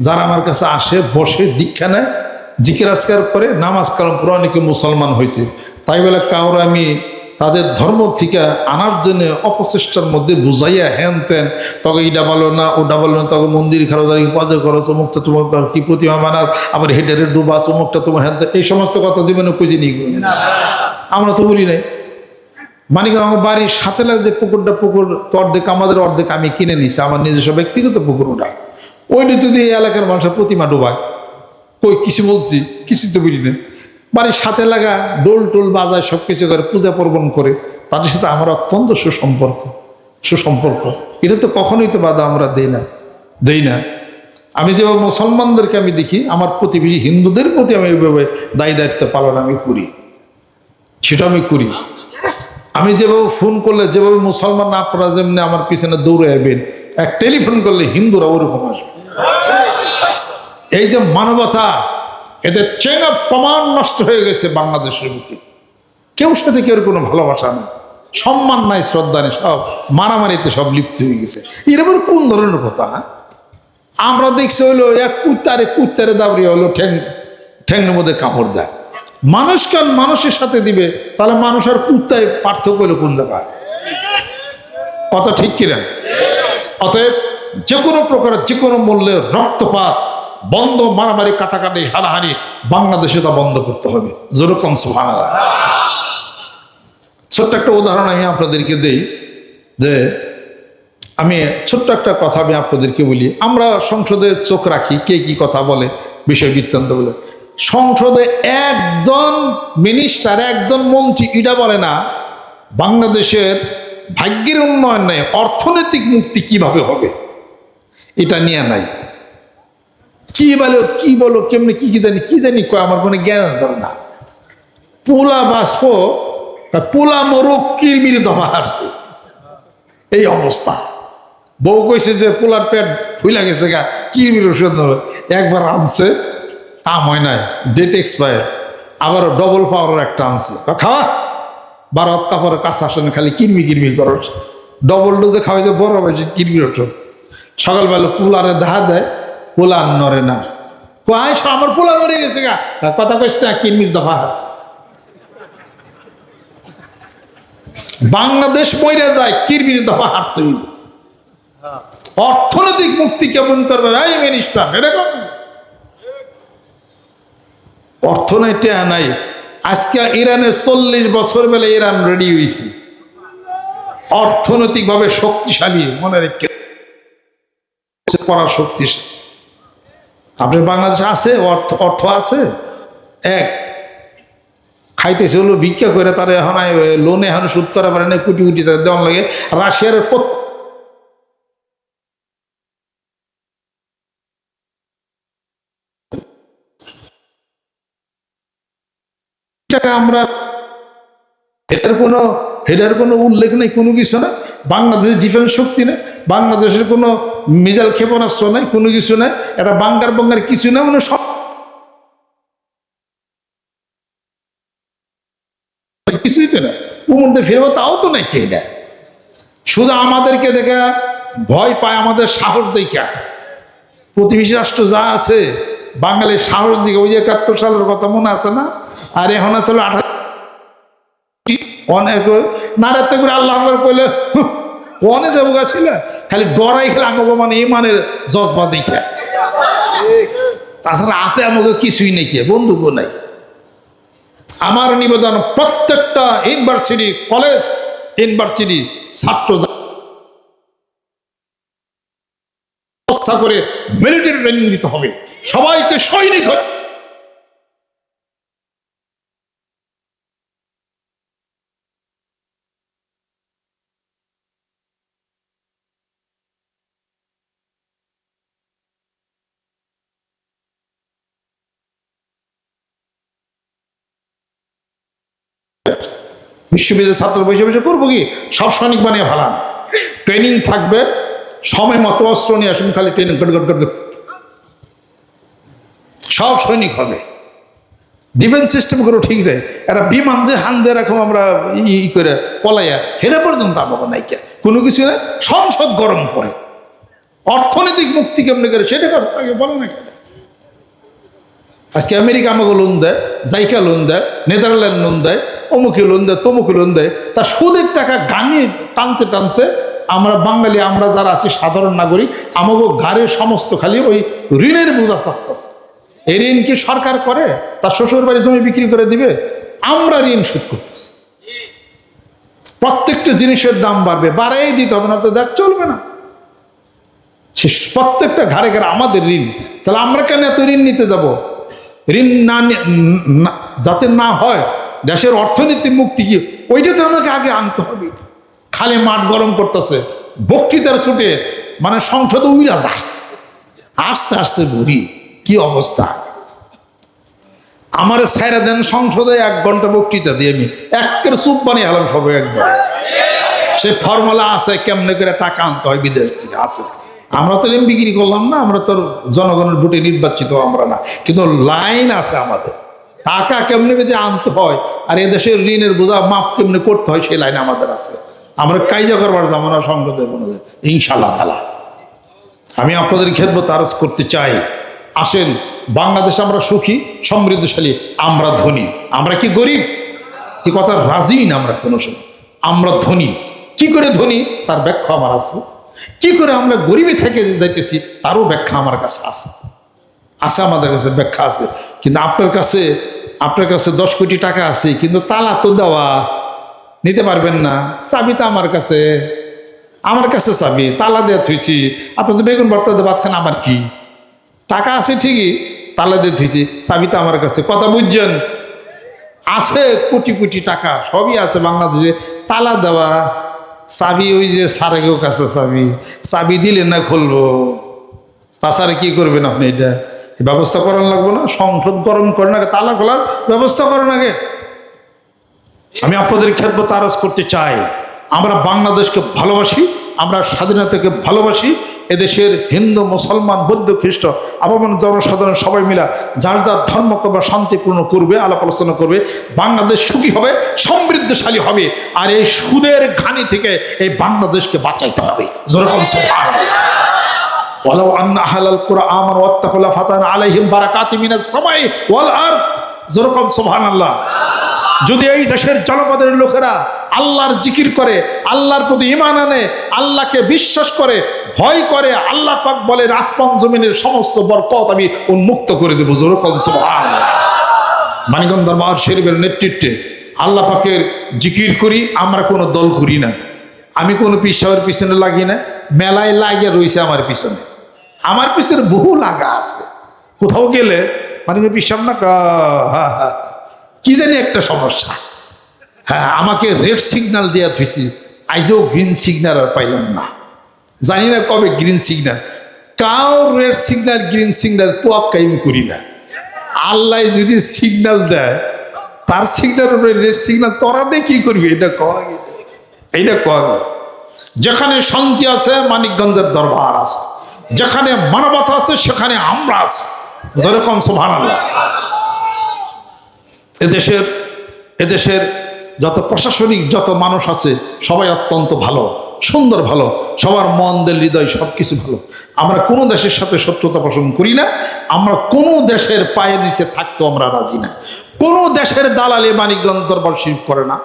যারা আমার কাছে আসে, বসে, দীক্ষা নেয়, জিকির আজকার করে, নামাজ কালাম পড়ে, অনেকে মুসলমান হয়েছে। তাই বলে কাউরে আমি তাদের ধর্ম থেকে আনার জন্য অপচেষ্টার মধ্যে বুঝাইয়া হ্যান তেন, তবে এটা বলো না, ওটা বলো না, তবে মন্দির খারো দাঁড়িয়ে পাজে করো, চমুকটা তোমার কি প্রতিমা বানাও, আবার হেডারে ডুবা, চমুকটা তোমার হ্যান, এই সমস্ত কথা জীবনে খুঁজে নিয়ে আমরা তো বলি নাই। মানিকগঞ্জ আমার বাড়ির সাথে লাগে যে পুকুর তো অর্ধেক আমাদের, অর্ধেক আমি কিনে নিছি, আমার নিজস্ব ব্যক্তিগত পুকুর। ওটা ওইটা যদি এই এলাকার মানুষের প্রতিমা ডুবায়, কই কিছু বলছি? কিছু তো বলি না। বাড়ির সাথে লাগা ডোল টোল বাজায়, সব কিছু করে, পূজা পার্বণ করে, তাদের সাথে আমার অত্যন্ত সুসম্পর্ক। এটা তো কখনোই তো বাধা আমরা দেই না। আমি যেভাবে মুসলমানদেরকে আমি দেখি, আমার প্রতিবেশী হিন্দুদের প্রতি আমি এইভাবে দায়ী দায়িত্ব পালন আমি করি, সেটা আমি করি। আমি যেভাবে ফোন করলে, যেভাবে মুসলমান আপনারা যেমনি আমার পিছনে দৌড়ে আসবেন, এক টেলিফোন করলে হিন্দুরা ওরকম আসবে। এই যে মানবতা, এদের চেইন অফ কমান্ড নষ্ট হয়ে গেছে বাংলাদেশের বুকে। কেউ সাথে কেউ কোনো ভালোবাসা নেই, সম্মান নাই, শ্রদ্ধা নেই, সব মারামারিতে সব লিপ্ত হয়ে গেছে। এরকম কোন ধরনের কথা? আমরা দেখছি হইলো এক কুত্তারে দাবড়িয়ে হলো ঠ্যাংয়ের মধ্যে কামড় দেয়। মানুষ কেন মানুষের সাথে দিবে? তাহলে মানুষ আর কুত্তায় পার্থক্য হলো কোন জায়গায়? কথা ঠিক কিনা? অতএব যে কোনো প্রকার, যে কোনো মূল্যে রক্তপাত বন্ধ, মারামারি, কাটাকাটি, হানাহানি বাংলাদেশে তা বন্ধ করতে হবে। যেরকম সুবহানাল্লাহ। ছোট্ট একটা উদাহরণ আমি আপনাদেরকে দেই, যে আমি ছোট্ট একটা কথা আমি আপনাদেরকে বলি। আমরা সংসদে চোখ রাখি, কে কি কথা বলে, বিষয় বৃত্তান্ত বলে। সংসদে একজন মিনিস্টার, একজন মন্ত্রী এটা বলে না বাংলাদেশের ভাগ্যের উন্নয়ন নেই, অর্থনৈতিক মুক্তি কিভাবে হবে এটা নিয়ে নাই। কি বলো কেমনি কি জানি কয়, আমার কোনো জ্ঞান ধরে না। পোলা বাষ্প পোলা মরুক কিরমির দফা হারছে, এই অবস্থা। বউ কইছে যে পোলার পেট ফুলা গেছে গা, কিরমির ওষুধ একবার আনছে, কাম হয় নাই, ডেট এক্সপায়ার। আবারও ডবল পাওয়ার একটা আনছে, খাওয়া 12 কাপড়ের কাছে আসেন, খালি কিরমি করো। ডবল ডোজে খাওয়াই যে বড় হয়েছে কিরমির ওষুধ। সকালবেলা পোলারে দেখা দেয়, পোলা নরে না, কয় আমার পোলা মরে গেছে গা, কথা কইস না, কিরমির দফা হারছে। বাংলাদেশ মরে যায়, কিরমির দফা হারতে হইব। অর্থনৈতিক মুক্তি কেমন করবে এই মিনিস্টার, এটা অর্থনীতি নাই। আজকে ইরানের 40 বছর বেলা ইরান রেডি হয়েছে, অর্থনৈতিকভাবে শক্তিশালী, মনে রেখে পড়া শক্তিশালী। আপনার বাংলাদেশে আছে অর্থ আছে, এক খাইতেছে হলো ভিক্ষা করে, তারা এখন লোনে এখন সুদ করা পারে না, কোটি কোটি টাকা দেওয়ার লাগে। রাশিয়ার আমরা এটার কোনো উল্লেখ নেই, কোনো কিছু না। বাংলাদেশের ডিফেন্স শক্তি নেই, বাংলাদেশের কোনো মিসাইল ক্ষেপণাস্ত্র নেই, কোনো কিছু নেই। এটা বাঙ্গার কিছু না, মানে সব কিছুই তো না। উমরতে ফিরবো তাও তো নাই, খেয়ে নেয়। শুধু আমাদেরকে দেখে ভয় পায়, আমাদের সাহস দেখা। প্রতিবেশী রাষ্ট্র যা আছে, বাঙালির সাহস দিকে, ওই যে 71 সালের কথা মনে আছে না? আর এখন আছে 18 অনেক নারাতে করে আল্লাহ কইলে কনে যাবো ছিল, খালি ডরাই খেলে আমাকে, মানে ইমানের জজবা দেখে। তাছাড়া হাতে আমাকে কিছুই নেই, বন্ধুকও নাই। আমার নিবেদন, প্রত্যেকটা ইউনিভার্সিটি, কলেজ, ইউনিভার্সিটি ছাত্র ব্যবস্থা করে মিলিটারি ট্রেনিং দিতে হবে, সবাইকে সৈনিক হতে। বিশ্ববিদ্যালয়ের ছাত্র বসে করবো কি, সব সৈনিক বানিয়ে ভালান, ট্রেনিং থাকবে, সময় মতো অস্ত্র নিয়ে আসুন, খালি ট্রেনিং সব সৈনিক হবে। ডিফেন্স সিস্টেম করে ঠিক নেই, একটা বিমান যে হান দিয়ে রাখো আমরা করে পলাইয়া, হেটা পর্যন্ত আমাকে নাই, কোনো কিছু না। সংসদ গরম করে অর্থনৈতিক মুক্তি কেমনি করে সেটা আগে বলে না কেন? আজকে আমেরিকা আমাকে লোন দেয়, জাইকা লোন দেয়, নেদারল্যান্ড লোন দেয়, অমুকে লোন দেয়, তমুকে লোন দেয়। তার সুদের টাকা গানি টানতে টানতে আমরা বাঙালি, আমরা যারা আছি সাধারণ নাগরিক, আমাকে ঘাড়ে সমস্ত খালি ওই ঋণের বোঝা চাপতেছে। এই ঋণ কি সরকার করে? তার শ্বশুর বাড়ি জমি বিক্রি করে দিবে? আমরা ঋণ শোধ করতেছি। প্রত্যেকটা জিনিসের দাম বাড়বে, বাড়াই দিতে হবে না তো, দেখ চলবে না। সে প্রত্যেকটা ঘাড়ে ঘাড়ে আমাদের ঋণ, তাহলে আমরা কেন এত ঋণ নিতে যাব? ঋণ না যাতে না হয়, দেশের অর্থনীতির মুক্তি কি, ওইটা তো আমাকে আগে আনতে হবে। খালি মাঠ গরম করতেছে, বক্তৃতার ছুটে মানে সংসদে উইরা যায়, আস্তে আস্তে ঘুরি। কি অবস্থা! আমার ছাইরা দেন সংসদে 1 ঘন্টা বক্তৃতা দিয়ে আমি একের চুপ বানিয়ে হলাম সবাই একবার। সে ফর্মুলা আছে কেমনে করে টাকা আনতে হয় বিদেশ থেকে, আছে। আমরা তো ঋণ বিক্রি করলাম না, আমরা তো জনগণের ভোটে নির্বাচিত আমরা না, কিন্তু লাইন আছে আমাদের। টাকা কেমনে বেঁধে আনতে হয় আর এদেশের ঋণের বোঝা মাপ কেমনে করতে হয়, সেই লাইন আমাদের আছে। আমরা কাইজা করবার যাবো না সংসদে কোনো, ইনশাআল্লাহ তাআলা। আমি আপনাদের খেদমত আরজ করতে চাই, আসেন বাংলাদেশ আমরা সুখী সমৃদ্ধশালী, আমরা ধনী। আমরা কি গরিব? কি কথা রাজি না আমরা কোনো সময়। আমরা ধনী। কি করে ধনী তার ব্যাখ্যা আমার আছে। কি করে আমরা গরিবে থেকে যাইতেছি তারও ব্যাখ্যা আমার কাছে আছে, আমাদের কাছে ব্যাখ্যা আছে। কিন্তু আপনার কাছে 10 কোটি টাকা আছে, কিন্তু তালা তো দেওয়া, নিতে পারবেন না। চাবি তো আমার কাছে চাবি, তালা দিয়ে থুইছি। আপনার তো বেগুন ভর্তা দিয়ে ভাত খান, আমার কি? টাকা আছে ঠিকই, তালা দিয়ে থুইছি, চাবি তো আমার কাছে। কথা বুঝছেন? আছে কোটি কোটি টাকা, সবই আছে বাংলাদেশে, তালা দেওয়া, চাবি ওই যে সারেকেও কাছে চাবি দিলে না খুলবো। তাছাড়া কি করবেন আপনি? এটা ব্যবস্থা করার লাগবে না? সংসদ গরম করেন আগে, তালা খোলার ব্যবস্থা করেন আগে। আমি আপনাদের খেদমত আরজ করতে চাই, আমরা বাংলাদেশকে ভালোবাসি, আমরা স্বাধীনতাকে ভালোবাসি। এদেশের হিন্দু, মুসলমান, বৌদ্ধ, খ্রিস্ট আপামর জনসাধারণ সবাই মিলা যার যার ধর্ম করবে, শান্তিপূর্ণ করবে, আলাপ আলোচনা করবে, বাংলাদেশ সুখী হবে, সমৃদ্ধশালী হবে। আর এই সুদের ঘানি থেকে এই বাংলাদেশকে বাঁচাইতে হবে। যেরকম ওয়ালাউ আন্না আহলাল কুরআন আমানু ওয়াত্তাকু লাফাতানা আলাইহিম বারাকাতিম মিনাস সামাই ওয়াল আরদ। যেরকম সুবহানাল্লাহ। যদি এই দেশের জনপদের লোকেরা আল্লাহর জিকির করে, আল্লাহর প্রতি ঈমান আনে, আল্লাহকে বিশ্বাস করে, ভয় করে, আল্লাহ পাক বলেন আসমান জমিনের সমস্ত বরকত আমি উন্মুক্ত করে দেবো। যেরকম সুবহানাল্লাহ। মানিকগঞ্জ দরবার শরীফের নেতৃত্বে আল্লাহ পাকের জিকির করি, আমরা কোনো দল করি না। আমি কোনো পীর সাহেবের পিছনে লাগি না, মেলায় লাগে রয়েছে আমার পিছনে, আমার পিছনে বহু লাগা আছে। কোথাও গেলে মানে পীর সাহেব না কি জানি একটা সমস্যা, হ্যাঁ আমাকে রেড সিগন্যাল দেওয়া থুইছি, আইজও গ্রিন সিগন্যাল আর পাইলাম না, জানি না কবে green signal. Cow red signal green signal তোয়াক্কা আমি করি না। আল্লাহ যদি সিগন্যাল দেয়, তার সিগন্যাল রেড সিগন্যাল তোরা দিয়ে কি করবি? এটা কওয়া, এইটা কওয়া। যেখানে শান্তি আছে মানিকগঞ্জের দরবার আছে, যেখানে মানবতা আছে সেখানে আমরা আছি। যেরকম সুবহানাল্লাহ। এদেশের যত প্রশাসনিক যত মানুষ আছে সবাই অত্যন্ত ভালো, সুন্দর, ভালো, সবার মন দিল হৃদয় সব কিছু ভালো। আমরা কোনো দেশের সাথে শত্রুতা পোষণ করি না, আমরা কোনো দেশের পায়ের নিচে থাকতেও আমরা রাজি না। কোনো দেশের দালালি মানিকগঞ্জ দরবার শরীফ করে না,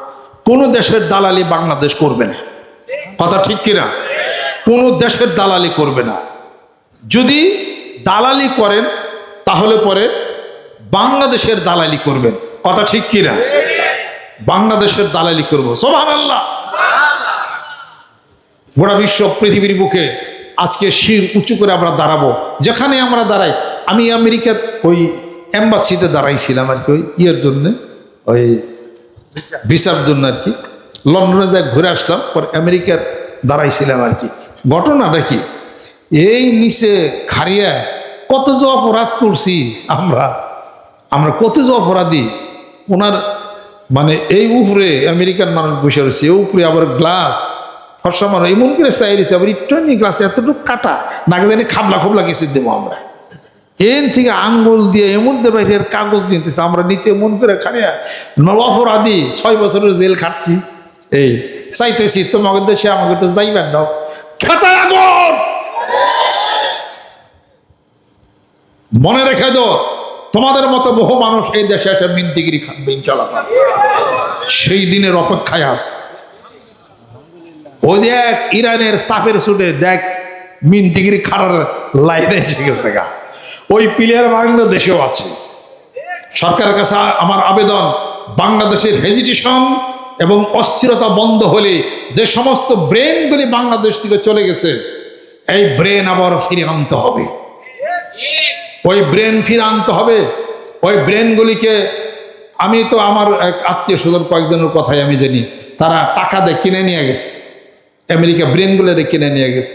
কোনো দেশের দালালি বাংলাদেশ করবে না। কথা ঠিক কিনা? কোনো দেশের দালালি করবে না। যদি দালালি করেন তাহলে পরে বাংলাদেশের দালালি করবেন। কথা ঠিক কিনা? বাংলাদেশের দালালি করবো। সুবহানাল্লাহ। গোটা বিশ্ব পৃথিবীর বুকে আজকে শির উঁচু করে আমরা দাঁড়াবো। যেখানে আমরা দাঁড়াই, আমি আমেরিকার ওই এম্বাসিতে দাঁড়াইছিলাম আর কি, ওই ইয়ের জন্যে, ওই ভিসার জন্য আর কি। লন্ডনে যাই ঘুরে আসলাম, পর আমেরিকার দাঁড়াইছিলাম আর কি। ঘটনাটা কি, এই নিচে খারিয়া কত যে অপরাধ করছি আমরা কত যে অপরাধী। ওনার মানে এই উপরে আমেরিকান মানুষ বসে রয়েছে, উপরে আবার গ্লাস ফর্সা মানুষ এমন করে চাই রয়েছে, আবার একটু গ্লাস এতটুকু কাটা নাকে জানি খাবলা গেছে দেবো আমরা। এর থেকে আঙ্গুল দিয়ে এমন দেবে এর কাগজ দিতেছে, আমরা নিচে এমন করে খারিয়া অপরাধী 6 বছরের জেল খাটছি। এই চাইতেছি তোমাকে দেশে আমাকে তো যাইবেন দাও, খাতায় আগুন। মনে রেখে দাও, তোমাদের মতো বহু মানুষ এই দেশে এসে মিনতিগিরি খাটবে ইনশাআল্লাহ। সেই দিনের অপেক্ষায় আছে। ওই যে এক ইরানের সাফের সুটে দেখ মিনতিগিরি খাটার লাইনে এসে গেছে গা, ওই প্লেয়ার বাংলাদেশেও আছে। সরকারের কাছে আমার আবেদন, বাংলাদেশের হেজিটেশন এবং অস্থিরতা বন্ধ হলে যে সমস্ত ব্রেনগুলি বাংলাদেশ থেকে চলে গেছে, এই ব্রেন আবার ফিরে আনতে হবে। ওই ব্রেন ফিরে আনতে হবে। ওই ব্রেনগুলিকে আমি তো আমার এক আত্মীয় স্বজন কয়েকজনের কথাই আমি জানি, তারা টাকা দিয়ে কিনে নিয়ে গেছে। আমেরিকা ব্রেনগুলোরে কিনে নিয়ে গেছে,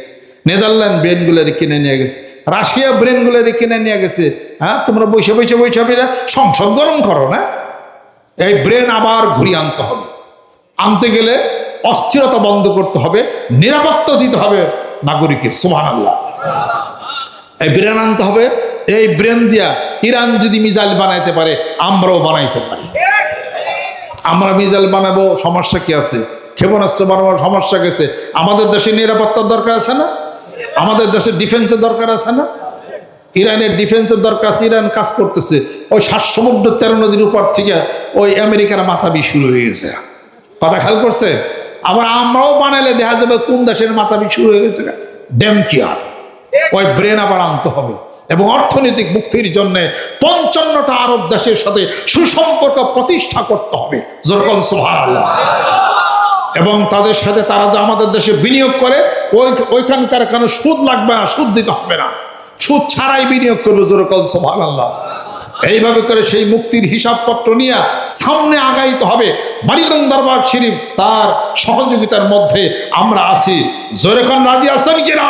নেদারল্যান্ড ব্রেনগুলোরে কিনে নিয়ে গেছে, রাশিয়া ব্রেনগুলোরে কিনে নিয়ে গেছে। হ্যাঁ, তোমরা বসে সংসদ গরম করো না। এই ব্রেন আবার ঘুরিয়ে আনতে হবে। আনতে গেলে অস্থিরতা বন্ধ করতে হবে, নিরাপত্তা দিতে হবে নাগরিকের। সুবহানাল্লাহ। এই ব্রেন আনতে হবে। এই ব্রেন দিয়া ইরান যদি মিসাইল বানাইতে পারে, আমরাও বানাইতে পারি। আমরা মিসাইল বানাবো, সমস্যা কি আছে? ক্ষেপণাস্ত্র বানানোর সমস্যা গেছে। আমাদের দেশে নিরাপত্তার দরকার আছে না? আমাদের দেশের ডিফেন্সের দরকার আছে না? ইরানের ডিফেন্সের দরকার আছে। ইরান কাজ করতেছে ওই 7 সমুদ্র 13 নদীর উপর থেকে, ওই আমেরিকার মাথাবি শুরু হয়ে গেছে। কথা খেয়াল করছে? আবার আমরাও বানাইলে দেখা যাবে কোন দেশের মাথাবি শুরু হয়ে গেছে। ড্যাম কি আর, ওই ব্রেন আবার আনতে হবে। এবং অর্থনৈতিক মুক্তির জন্য 55টা আরব দেশের সাথে সুসম্পর্ক প্রতিষ্ঠা করতে হবে। যেরকম সুবহানাল্লাহ। এবং তাদের সাথে তারা যে আমাদের দেশে বিনিয়োগ করে, ওইখানকার কোনো সুদ লাগবে না, সুদ দিতে হবে না, সুদ ছাড়াই বিনিয়োগ করবে। যেরকম সুবহানাল্লাহ। এইভাবে করে সেই মুক্তির হিসাবপত্র নিয়ে সামনে আগাইতে হবে। মানিকগঞ্জ দরবার শরীফ তার সহযোগিতার মধ্যে আমরা আছি। জোরে খান রাজি আছেন কিনা?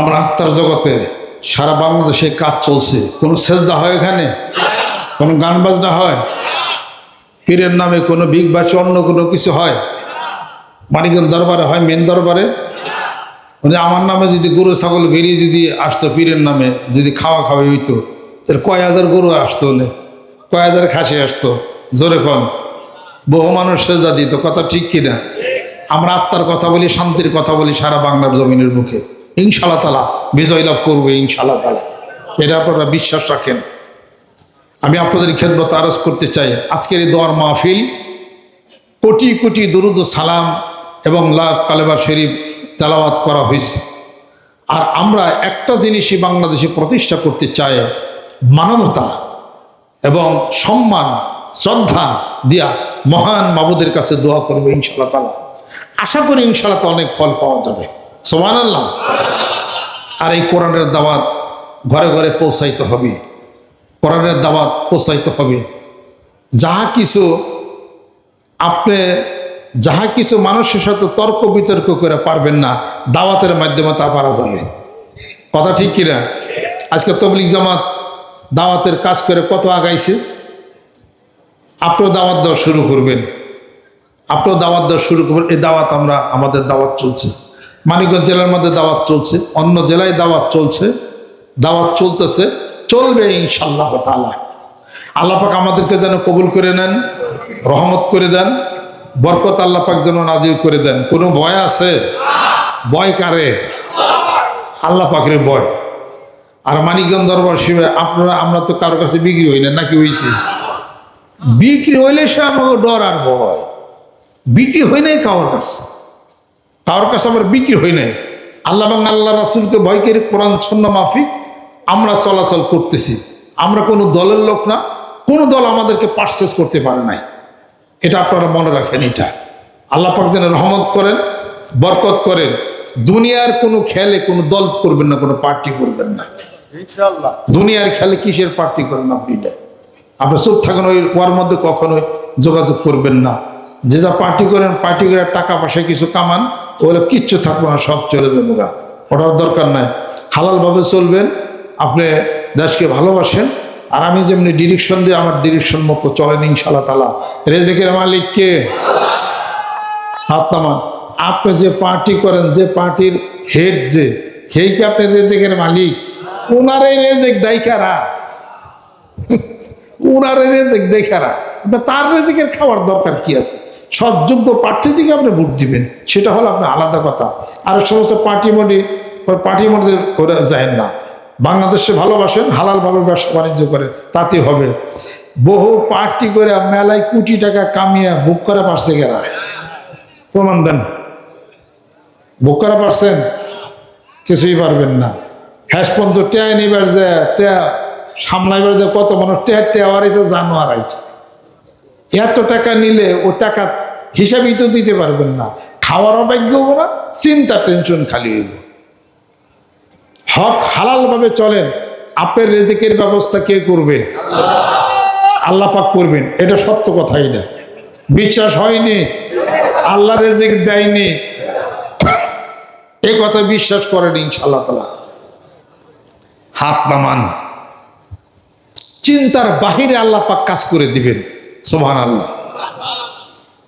আমরা আত্মার জগতে সারা বাংলাদেশে কাজ চলছে। কোনো সেজদা হয় এখানে? কোনো গান বাজনা হয়? পীরের নামে কোনো বিগ বাচ্চা অন্য কোনো কিছু হয়? মানিকগঞ্জ দরবারে হয়, মেন দরবারে। মানে আমার নামে যদি গরু ছাগল বেরিয়ে যদি আসতো, পীরের নামে যদি খাওয়া খাওয়াই হইতো, এর কয় হাজার গরু আসতো, হলে কয় হাজার খাসি আসতো। জোরে কন। বহু মানুষ সেজদা দিত। কথা ঠিক কিনা? আমরা আত্মার কথা বলি, শান্তির কথা বলি সারা বাংলার জমিনের মুখে। ইনশাআল্লাহ তাআলা বিজয় লাভ করবে, ইনশাআল্লাহ তাআলা। এটা আপনারা বিশ্বাস রাখেন। আমি আপনাদের খেদমত আরজ করতে চাই, আজকের এই দোয়ার মাহফিল কোটি কোটি দুরুদ ও সালাম এবং লাখ কালেমা শরীফ তেলাওয়াত করা হয়েছে। আর আমরা একটা জিনিসই বাংলাদেশে প্রতিষ্ঠা করতে চাই, মানবতা এবং সম্মান শ্রদ্ধা দিয়া মহান মাবুদের কাছে দোয়া করবে ইনশাআল্লাহ তাআলা। আশা করি ইনশাআল্লাহ তাআলা অনেক ফল পাওয়া যাবে। সুবহানাল্লাহ। আর এই কোরআনের দাওয়াত ঘরে ঘরে পৌঁছাইতে হবে, কোরআনের দাওয়াত পৌঁছাইতে হবে। যাহা কিছু মানুষের সাথে তর্ক বিতর্ক করে পারবেন না, দাওয়াতের মাধ্যমে তা পারা যাবে। কথা ঠিক কিনা? আজকে তবলিগ জামাত দাওয়াতের কাজ করে কত আগাইছে। আপনিও দাওয়াত দেওয়া শুরু করবেন, এই দাওয়াত আমাদের দাওয়াত চলছে। মানিকগঞ্জ জেলার মধ্যে দাওয়াত চলছে, অন্য জেলায় দাওয়াত চলছে, দাওয়াত চলতেছে, চলবে ইনশাআল্লাহ তাআলা। আল্লাহ পাক আমাদেরকে যেন কবুল করে নেন, রহমত করে দেন, বরকত আল্লাহ পাক যেন নাজিল করে দেন। কোনো ভয় আছে? ভয় কারে? আল্লাহ পাকের ভয়। আর মানিকগঞ্জ দরবার শিবে আমরা তো কারো কাছে বিক্রি হই না, নাকি হয়েছি? বিক্রি হইলে সে আমাকে ডর আর ভয়। বিক্রি হয় নাই কারোর কাছে আমার বিক্রি হয় নাই। আল্লাহ এবং আল্লাহ রাসূলকে ভয় করে কোরআন সুন্নাহ মাফিক আমরা চলাচল করতেছি। আমরা কোনো দলের লোক না, কোনো দল আমাদেরকে পারচেজ করতে পারে নাই। এটা আপনারা মনে রাখেন। এটা আল্লাহ পাক যেন রহমত করেন, বরকত করেন। দুনিয়ার কোনো খেলে কোনো দল করবেন না, কোনো পার্টি করবেন না ইনশাআল্লাহ। দুনিয়ার খেলে কিসের পার্টি করেন আপনি? আপনি চুপ থাকেন, ওর মধ্যে কখনোই যোগাযোগ করবেন না। যে যা পার্টি করেন, পার্টি করে টাকা পয়সা কিছু কামান, ওগুলো কিচ্ছু থাকবো না, সব চলে যাবো গা। ওটার দরকার নাই। হালালভাবে চলবেন, আপনি দেশকে ভালোবাসেন। আর আমি যেমনি ডিরেকশন দিই, আমার ডিরেকশন মতো চলেন ইনশাআল্লাহ তাআলা। রেজেকের মালিক কে? হাত নামান। আপনি যে পার্টি করেন, যে পার্টির হেড, সেই কি আপনি রেজেকের মালিক? ওনারে রেজেক দেখারা, তার রেজেকের খাওয়ার দরকার কি আছে? সৎযোগ্য প্রার্থী দিকে আপনি ভোট দিবেন, সেটা হলো আপনার আলাদা কথা। আর সমস্ত পার্টির মধ্যে ওরা যায় না। বাংলাদেশে ভালোবাসেন, হালালভাবে ব্যবসা বাণিজ্য করে, তাতে হবে। বহু পার্টি করে মেলায় কোটি টাকা কামিয়ে বুক করা পারছে কেরা? প্রমাণ দেন। বুক করা পারছেন? কিছুই পারবেন না। হ্যাস পর্যন্ত টেয়া নিবার যে টেয়া সামলাইবার যে কত মানুষ টেয়া হারাইছে, জানো হারাইছে। এত টাকা নিলে ও টাকা হিসাবই তো দিতে পারবেন না, খাওয়ার অভাগ্য হবো না, চিন্তা টেনশন খালি হইব। হক হালালভাবে চলেন, আপনার রেজেকের ব্যবস্থা কে করবে? আল্লাহ পাক করবেন। এটা সত্য কথাই না। বিশ্বাস হয়নি? আল্লাহ রেজেক দেয়নি, এ কথা বিশ্বাস করেন ইনশাআল্লাহ তাআলা। হাত নামান। চিন্তার বাহিরে আল্লাহ পাক কাজ করে দিবেন। সুবহানাল্লাহ।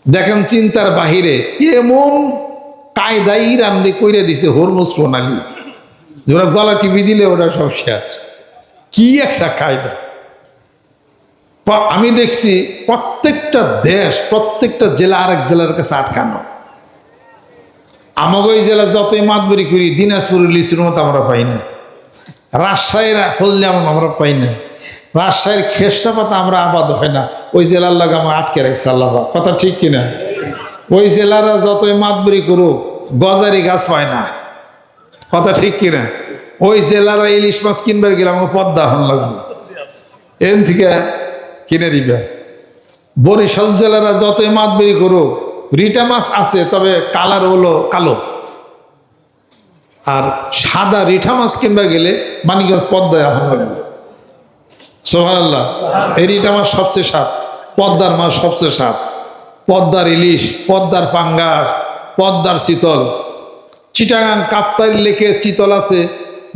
দেখেন চিন্তার বাহিরে এমন কায়দায় ইরান কইরা দিছে হরমুজ প্রণালী, ওরা গলা টিপি দিলে ওরা সব শেষ। কি একটা কায়দা! আমি দেখছি প্রত্যেকটা দেশ, প্রত্যেকটা জেলা আরেক জেলার কাছে আটকানো। আমাকে ওই জেলা যতই মাতবরি করি, দিনাজপুরের লিচুর মতো আমরা পাই না, রাজশাহীর হলদিয়া আমরা পাই না, রাজশাহীর খেসটা পাতা আমরা আবাদ হয় না। ওই জেলার লাগে আমার আটকে রাখছে আল্লাহ। কথা ঠিক কিনা? ওই জেলারা যতই মাতবরি করুক গজারি গাছ পায় না। কথা ঠিক কিনা? ওই জেলারা ইলিশ মাছ কিনবার গেলে আমাকে পদ্মা হন লাগবে, এন থেকে কিনে দিবে। বরিশাল জেলারা যতই মাতবরি করুক রিটা মাছ আছে, তবে কালার হলো কালো। আর সাদা রিঠা মাছ কিনবা গেলে মানিকগঞ্জ পদ্মায় হন লাগবে। সুবহানাল্লাহ। এই রিটা মাছ সবচেয়ে স্বাদ, পদ্মার মাছ সবচেয়ে স্বাদ। পদ্মার ইলিশ, পদ্মার পাঙ্গাস, পদ্মার চিতল। চিটাগাং কাপ্তাই লেকে চিতল আছে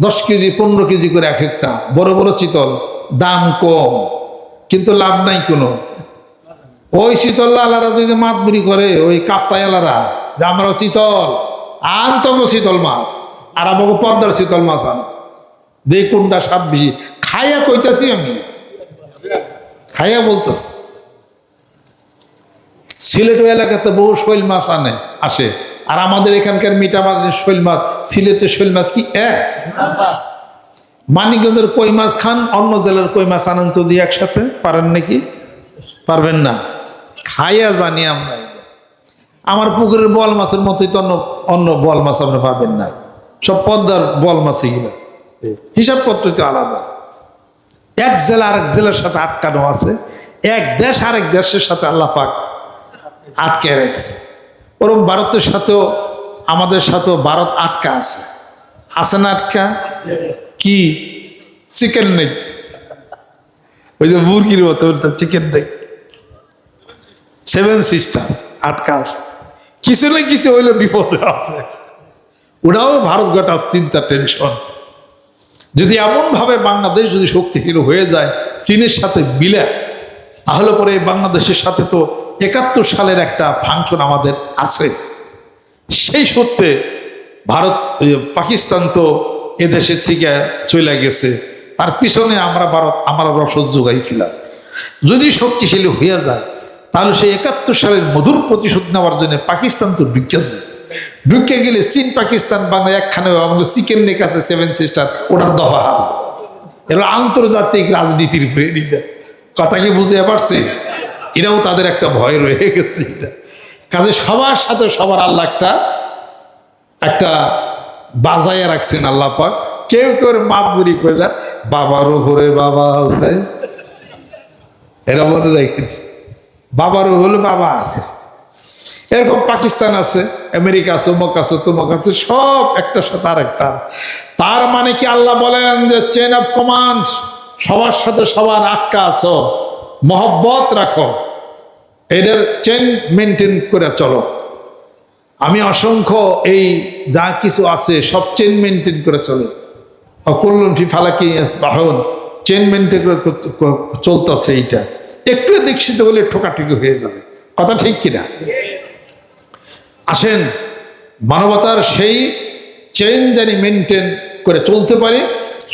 10 কেজি 15 কেজি করে এক একটা, বড় বড় চিতল, দাম কম কিন্তু লাভ নাই কোনো। ওই চিতল আলারা যদি মাতবুরি করে ওই কাপ্তাই আলারা যে আমরাও চিতল আনতম চিতল মাছ, আর আমাকে পদ্মার চিতল মাছ আন, দেখ কোনটা স্বাদ বেশি। খাইয়া কইতাছি আমি, খাইয়া বলতেছি। সিলেট এলাকাতে বহু শৈল মাছ আসে, আর আমাদের এখানকার মিঠা মাছ শৈল মাছ, সিলেটের শৈল মাছ কি মানিকগঞ্জের কই মাছ খান, অন্য জেলার কই মাছ আনন্দ দিয়ে একসাথে পারেন নাকি? পারবেন না। খাইয়া জানি আমরা। আমার পুকুরের বল মাছের মতোই তো অন্য বল মাছ আপনি পাবেন না, সব পদ্মার বল মাছ এগুলো, হিসাব পদ্ধতি আলাদা। এক জেলা আরেক জেলার সাথে আটকানো আছে, এক দেশ আরেক দেশের সাথে আল্লাহ পাক আটকে রেখেছে। ওরকম ভারতের সাথেও আমাদের সাথেও ভারত আটকা আছে, আছে না আটকা? কি চিকেন নেক, ওই যে মুরগির মতো চিকেন নেক, 7 সিস্টার আটকা আছে। কিছু না কিছু হইলে বিপদে আছে, ওটাও ভারত গোটা চিন্তা, টেনশন। যদি এমনভাবে বাংলাদেশ যদি শক্তিহীন হয়ে যায় চীনের সাথে মিলে, তাহলে পরে বাংলাদেশের সাথে তো 71 সালের একটা ফাংশন আমাদের আছে। সেই সূত্রে ভারত, পাকিস্তান তো এদেশের থেকে চলে গেছে, তার পিছনে আমরা রসদ যোগাইছিলাম। যদি শক্তিশালী হয়ে যায় তাহলে সেই 71 সালের মধুর প্রতিশোধ নেওয়ার জন্য পাকিস্তান তো ঢুকে গেলে চীন পাকিস্তান বাংলা একখানে আমাদের চিকেন নেক আছে 7 সিস্টার, ওটার দফা হারবে। এগুলো আন্তর্জাতিক রাজনীতির প্রেরীটা, কথা কি বুঝে পারছে? এরাও তাদের একটা ভয় রয়ে গেছে। এটা কাজে সবার সাথে সবার আল্লাহ একটা বাজায় রাখছেন আল্লাহ পাক। কেউ কেউ মাতবুরি করে না, বাবার উপরে বাবা আছে, এরা মনে রেখেছে বাবার হলে বাবা আছে। এরকম পাকিস্তান আছে, আমেরিকা আছে, অমুক আছে, তমুক আছে, সব একটার সাথে আর একটা। তার মানে কি আল্লাহ বলেন যে চেইন অফ কমান্ড, সবার সাথে সবার আটকা আছো, মহব্বত রাখো, এদের চেন মেনটেন করে চলো। আমি অসংখ্য এই যা কিছু আছে সব চেন মেনটেন করে চলে, অকুল্লুন ফি ফালাকি ইয়াসবাহুন, চেন মেনটেন করে চলতেছে। এইটা একটু দীক্ষিত হলে ঠোকাঠুকি হয়ে যাবে, কথা ঠিক কিনা? আসেন মানবতার সেই চেইন জানি মেনটেন করে চলতে পারে,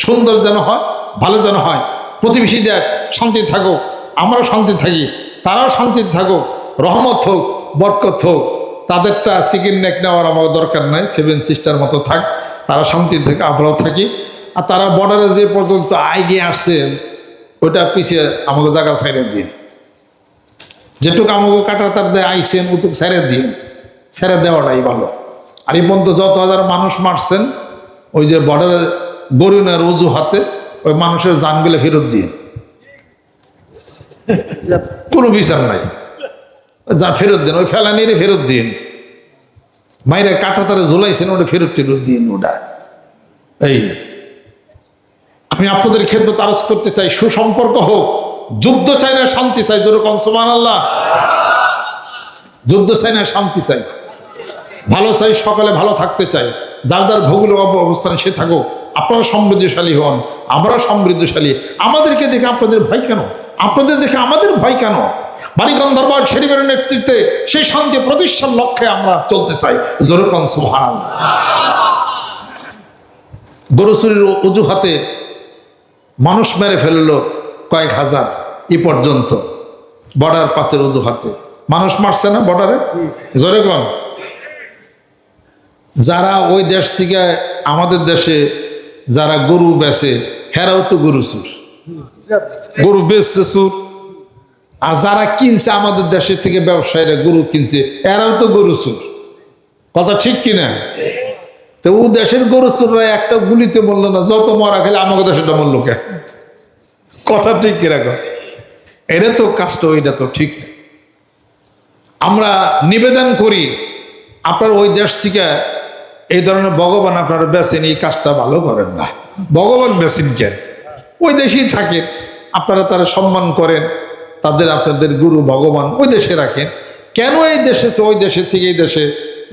সুন্দর যেন হয়, ভালো যেন হয়। প্রতিবেশী দেশ শান্তি থাকুক, আমরাও শান্তি থাকি, তারাও শান্তি থাকুক, রহমত হোক, বরকত হোক। তাদেরটা চিকেন নেক নেওয়ার আমার দরকার নাই, 7 সিস্টার মতো থাক, তারা শান্তি থেকে আমরাও থাকি। আর তারা বর্ডারে যে পর্যন্ত এগিয়ে আসছে ওইটা পিছিয়ে আমাকে জায়গা ছাইড়ে দিন, যেটুকু আমাকে কাটাতার দেয় আইসেন ওটুকু ছেড়ে দিন, ছেড়ে দেওয়াটাই ভালো। আর এই পর্যন্ত যত হাজার মানুষ মারছেন ওই যে বর্ডারে বরুণের অজুহাতে, ওই মানুষের জানগুলো ফেরত দিন, কোনো বিচার নাই, যা ফেরত দিন, ওই ফেলানিরে ফেরত দিন, মাইরে কাটাতারে ঝোলাইছেন ওটা ফেরত দিন। ওটা এই আমি আপনাদের ক্ষেত্রে তারস করতে চাই, সুসম্পর্ক হোক, যুদ্ধ চাই না শান্তি চাই, যেরকম সুবহানাল্লাহ। যুদ্ধ চাই না শান্তি চাই, ভালো চাই, সকালে ভালো থাকতে চাই, যার যার ভৌগোলিক অবস্থানে সে থাকুক। আপনারা সমৃদ্ধশালী হন, আমরাও সমৃদ্ধশালী। আমাদেরকে দেখে আপনাদের ভয় কেন? আপনাদের দেখে আমাদের ভয় কেন? মানিকগঞ্জ দরবার শরীফের নেতৃত্বে সেই শান্তি প্রতিষ্ঠার লক্ষ্যে আমরা চলতে চাই, যেরকম সুবহানাল্লাহ। গরু চুরির অজুহাতে মানুষ মেরে ফেললো কয়েক হাজার এ পর্যন্ত, বর্ডার পাসের অজুহাতে মানুষ মারছে না বর্ডারে? জোরে কোন? যারা ওই দেশ থেকে আমাদের দেশে যারা গরু বেচে হেরাও তো গরু চুর, গরু বেচছে চুর। আর যারা কিনছে আমাদের দেশের থেকে ব্যবসায়ীরা গরু কিনছে এরাও তো গরু চুর। কথা ঠিক কিনা? তো ও দেশের গরু চুররা একটা গুলিতে মরল না, যত মরা খেলে আমাকে দেশেটা মরল কে? কথা ঠিক কিরকম? এটা তো কাজটা ওইটা তো ঠিক নেই। আমরা নিবেদন করি আপনার ওই দেশ থেকে এই ধরনের ভগবান আপনারা বেছেন, এই কাজটা ভালো করেন না। ভগবান বেছেন কেন? ওই দেশেই থাকেন, আপনারা তারা সম্মান করেন, তাদের আপনাদের গুরু ভগবান ওই দেশে রাখেন। কেন এই দেশে তো ওই দেশের থেকে এই দেশে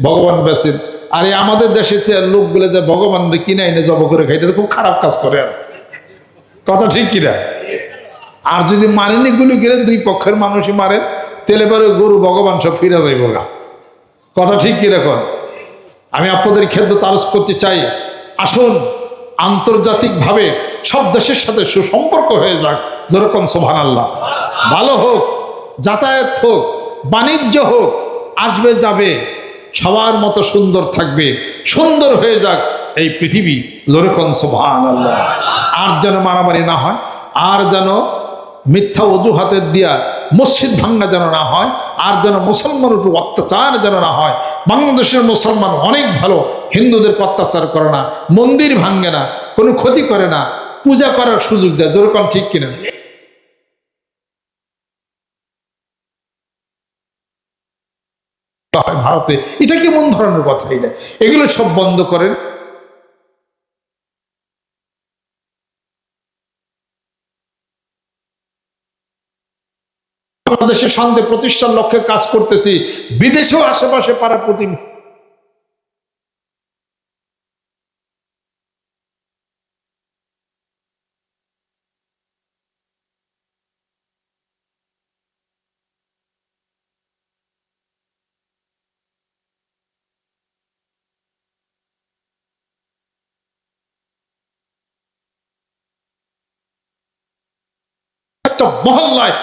ভগবান বেছেন? আর এই আমাদের দেশে লোকগুলো যে ভগবান কিনে এনে জব করে খাই, এটা খুব খারাপ কাজ করে। আর কথা ঠিক কিনা? আর যদি মারেনি গুলি কিনে দুই পক্ষের মানুষই মারেন, তেলে পরে গরু ভগবান সব ফিরে যাইব গা। কথা ঠিক কিরকম? আমি আপনাদের খেদমত আরজ করতে চাই, আসুন আন্তর্জাতিকভাবে সব দেশের সাথে সুসম্পর্ক হয়ে যাক। যেরকম সুবহানাল্লাহ। ভালো হোক, যাতায়াত হোক, বাণিজ্য হোক, আসবে যাবে, সবার মতো সুন্দর থাকবে, সুন্দর হয়ে যাক এই পৃথিবী। যেরকম সুবহানাল্লাহ। আর যেন মারামারি না হয়, আর যেন মিথ্যা অজুহাতের দিয়া মসজিদ ভাঙ্গা যেন না হয়, আর যেন মুসলমানের উপর অত্যাচার যেন না হয়। বাংলাদেশের মুসলমান অনেক ভালো, হিন্দুদেরকে অত্যাচার করে না, মন্দির ভাঙ্গে না, কোনো ক্ষতি করে না, পূজা করার সুযোগ দেয়। যেরকম ঠিক কিনা? ভারতে এটা কেমন ধরনের কথা? এটা এগুলো সব বন্ধ করেন। বাংলাদেশে শান্তি প্রতিষ্ঠার লক্ষ্যে কাজ করতেছি, বিদেশেও আশেপাশে পাড়া প্রতিবেশী একটা মহল্লায়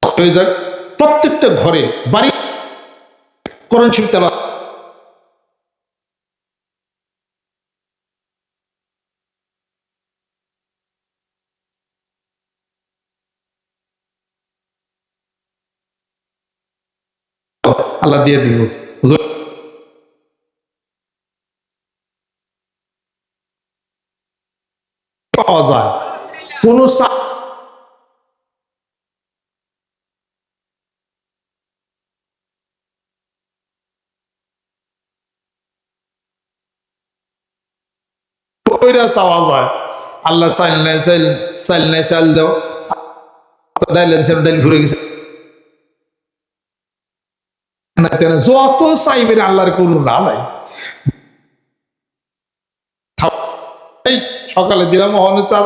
হয়ে যাক, প্রত্যেকটা ঘরে বাড়ি কোরআন শরীফ তেলাওয়াত। আল্লাহ দিয়ে দিব পাওয়া যায়। কোন চাওয়া যায়। আল্লাহ চাইল নাই, চাইল চাইল নাই, চাইল দাও, ডাইল ডাইল ঘুরে গেছে। যত চাইবেন আল্লাহর কোনো না নাই। সকালে দিলাম মহনে চাপ,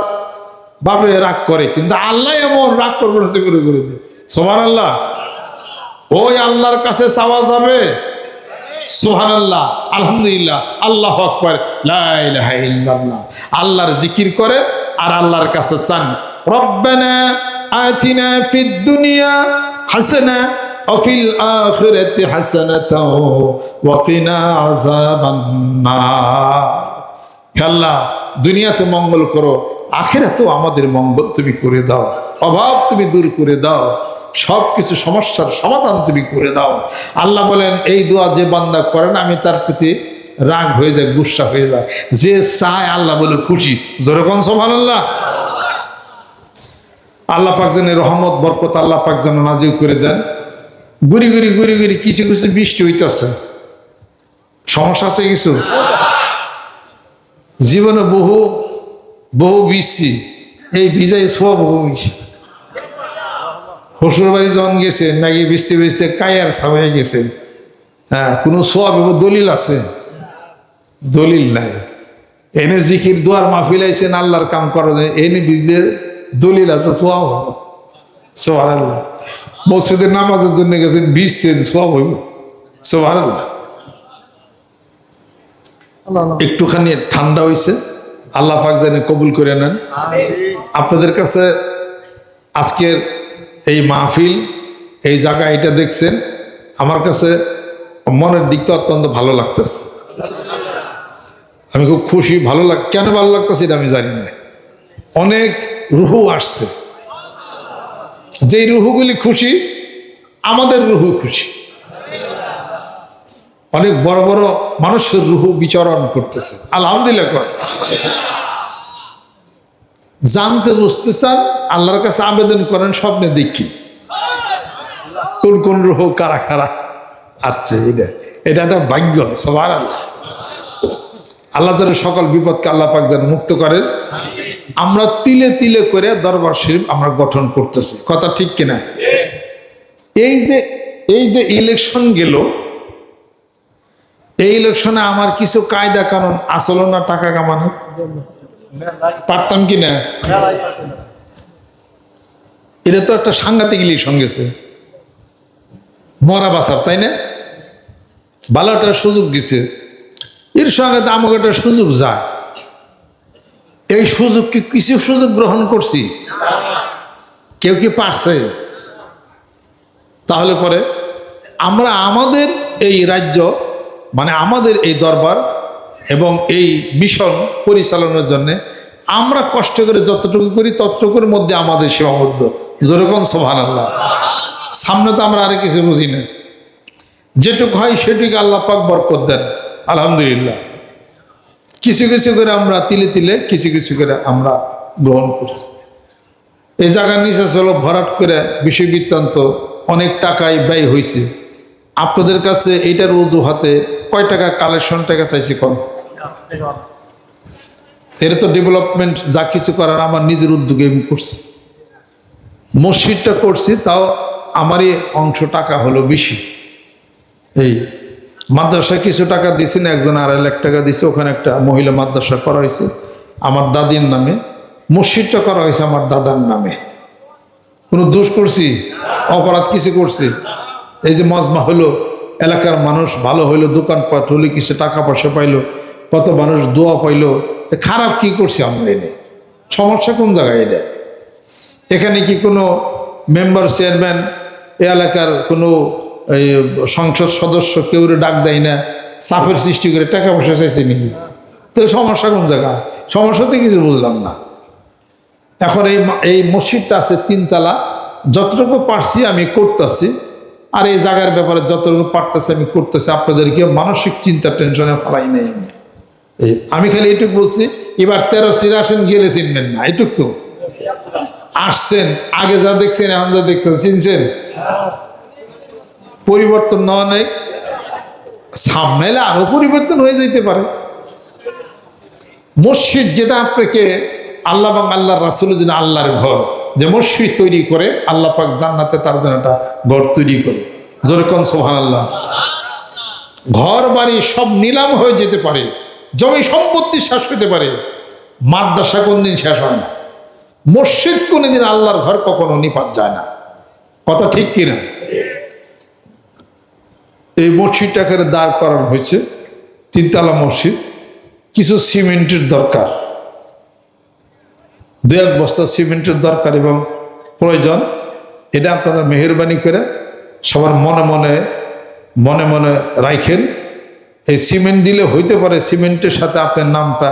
বাপে রাগ করে, কিন্তু আল্লাহ এমন রাগ করবে না, করে করে দিন। সুবহানাল্লাহ। ওই আল্লাহর কাছে চাওয়া যাবে। সুবহানাল্লাহ, আলহামদুলিল্লাহ, আল্লাহু আকবার, লা ইলাহা ইল্লাল্লাহ। আল্লাহর জিকির করে আর আল্লাহর কাছে চান। রব্বানা আতিনা ফিদ দুনিয়া হাসানা ওয়া ফিল আখিরাতি হাসানাতাও ওয়া কিনা আযাবান নার। হে আল্লাহ, দুনিয়াতে মঙ্গল করো, আখিরাতেও আমাদের মঙ্গল তুমি করে দাও, অভাব তুমি দূর করে দাও, সবকিছু সমস্যার সমাধান তুমি করে দাও। আল্লাহ বলেন, এই দোয়া যে বান্দা করেন আমি তার প্রতি রাগ হয়ে যায়, গুসা হয়ে যায়। যে চায় আল্লাহ বলে খুশি। যেরকম সুবহানাল্লাহ। আল্লাহ পাক যেন রহমত বরকত আল্লাহ পাক যেন নাজিল করে দেন। গুড়ি গুড়ি গুড়ি গুড়ি কিছু কিছু বৃষ্টি হইতেছে, সমস্যা আছে কিছু? জীবনে বহু বহু বৃষ্টি, এই ভিজাই সব বহু বৃষ্টি শ্বশুর বাড়ি যখন গেছেন নাকি বৃষ্টি বৃষ্টি কায়ার ছাড়াই গেছেন, হ্যাঁ, কোনো সওয়াব এবং দলিল আছে? দলিল নাই। এনে জিকির দোয়ার মাহফিল আইছেন, আল্লাহর কাম করা যায়, এনে বুঝলে দলিল আছে সওয়াব হবে। সুবহানাল্লাহ। মসজিদের নামাজের জন্য গেছেন, ভিজছেন, সওয়াব হইব। সুবহানাল্লাহ। একটুখানি ঠান্ডা হয়েছে, আল্লাহ পাক জানে কবুল করে নেন। আপনাদের কাছে আজকের এই মাহফিল, এই জায়গা এটা দেখছেন, আমার কাছে মনের দিকটা অত্যন্ত ভালো লাগতেছে। আমি খুব খুশি, ভালো কেন ভালো লাগতেছে এটা আমি জানি না। অনেক রুহু আসছে, যেই রুহুগুলি খুশি, আমাদের রুহু খুশি। অনেক বড় বড় মানুষের রুহু বিচরণ করতেছে, আলহামদুলিল্লাহ। জানতে বুঝতে চান, আল্লাহর কাছে আবেদন করেন, স্বপ্নে দেখি কোন কোন রুহু কারা কারা আসছে। এটা একটা ভাগ্য। সুবহানাল্লাহ। আল্লাহ যেন সকল বিপদকে আল্লাহ পাক যেন মুক্ত করেন। আমরা তিলে তিলে করে দরবার শরীফ আমরা গঠন করতেছি, কথা ঠিক কিনা? এই যে ইলেকশন গেল, এই ইলেকশনে আমার কিছু কায়দা কানুন আসলো না টাকা কামানো, পারতাম কিনা? এটা তো একটা সাংঘাতিক ইলেকশন গেছে, মরা বাসার, তাই না? ভালো একটা সুযোগ দিছে, এর সঙ্গে আমাকে একটা সুযোগ যায়। এই সুযোগ কি কিছু সুযোগ গ্রহণ করছি? কেউ কি পারছে? তাহলে পরে আমরা আমাদের এই রাজ্য, মানে আমাদের এই দরবার এবং এই মিশন পরিচালনার জন্য আমরা কষ্ট করে যতটুকু করি ততটুকুর মধ্যে আমাদের সীমাবদ্ধ। যেরকম সুবহানাল্লাহ। সামনে তো আমরা আর কিছু বুঝি না, যেটুকু হয় সেটুকু আল্লাহ পাক বরকত দেন, আলহামদুলিল্লাহ। কিছু কিছু করে আমরা তিলে তিলে কিছু কিছু করে আমরা গ্রহণ করছি। এই জায়গার নিচে ছিল ভরাট করে বিষয় বৃত্তান্ত, অনেক টাকাই ব্যয় হয়েছে। আপনাদের কাছে এইটার অজুহাতে কয় টাকা কালেকশন টাকা চাইছি কম? এটা তো ডেভেলপমেন্ট যা কিছু করার আমার নিজের উদ্যোগে আমি করছি। মসজিদটা করছি, তাও আমারই অংশ টাকা হলো বেশি। এই মাদ্রাসায় কিছু টাকা দিয়েছি না, একজন 2.5 লাখ টাকা দিয়েছে, ওখানে একটা মহিলা মাদ্রাসা করা হয়েছে আমার দাদির নামে। মসজিদটা করা হয়েছে আমার দাদার নামে। কোনো দোষ করছি? অপরাধ কিছু করছি? এই যে মজমা হলো, এলাকার মানুষ ভালো হইলো, দোকানপাট হলে কিছু টাকা পয়সা পাইলো, কত মানুষ দোয়া পাইলো, খারাপ কি করছি আমরা? এনে সমস্যা কোন জায়গায়? এখানে কি কোনো মেম্বার, চেয়ারম্যান, এ এলাকার কোনো এই সংসদ সদস্য কেউ ডাক দেয় না, চাপের সৃষ্টি করে টাকা পয়সা চাইছে নাকি? তাহলে সমস্যা কোন জায়গা? সমস্যাতে কিছু বুঝলাম না। এখন এই মসজিদটা আছে 3 তলা, যতটুকু পারছি আমি করতেছি, আর এই জায়গার ব্যাপারে যতটুকু পারতেছি আমি করতেছি। আপনাদেরকে মানসিক চিন্তা টেনশনে ফেলাই নেই আমি খালি এইটুকু বলছি, এবার 13 সিরা আসেন, গেলে চিনবেন না, এইটুক তো আসছেন, আগে যা দেখছেন এখন যা দেখছেন, চিনছেন? পরিবর্তন নেওয়া নেই, সামনে আরো পরিবর্তন হয়ে যেতে পারে। মসজিদ যেটা আপনাকে আল্লাহ এবং আল্লাহর রাসূলের জন্য আল্লাহর ঘর, যে মসজিদ তৈরি করে আল্লাহ পাক জান্নাতে তার জন্য একটা ঘর তৈরি করে। যেরকম সুবহানাল্লাহ। ঘর বাড়ি সব নিলাম হয়ে যেতে পারে, জমি সম্পত্তি শেষ হতে পারে, মাদ্রাসা কোনদিন শেষ হয় না, মসজিদ কোনদিন, আল্লাহর ঘর কখনো নিপাত যায় না, কথা ঠিক কিনা? এই মসজিদটাকে দাঁড় করানো হয়েছে, 3 তলা মসজিদ। কিছু সিমেন্টের দরকার, 2-1 বস্তা সিমেন্টের দরকার এবং প্রয়োজন। এটা আপনারা মেহেরবানি করে সবার মনে মনে মনে মনে রাখেন। এই সিমেন্ট দিলে হইতে পারে সিমেন্টের সাথে আপনার নামটা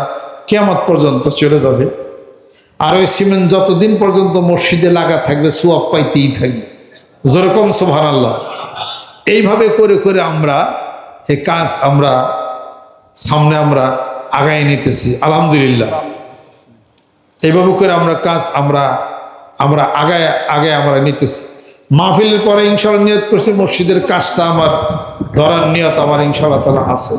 কিয়ামত পর্যন্ত চলে যাবে, আর ওই সিমেন্ট যতদিন পর্যন্ত মসজিদে লাগা থাকবে সওয়াব পাইতেই থাকবে। যেরকম সুবহানাল্লাহ। এইভাবে করে করে আমরা এই কাজ আমরা সামনে আমরা আগায় নিতেছি, আলহামদুলিল্লাহ। এইভাবে করে আমরা কাজ আমরা আগায় আগায় আমরা নিতেছি। মাহফিলের পরে ইনশাআল্লাহ নিয়ত করছি, মসজিদের কাজটা আমার ধরার নিয়ত আমার ইনশাআল্লাহ তাআলা আছে।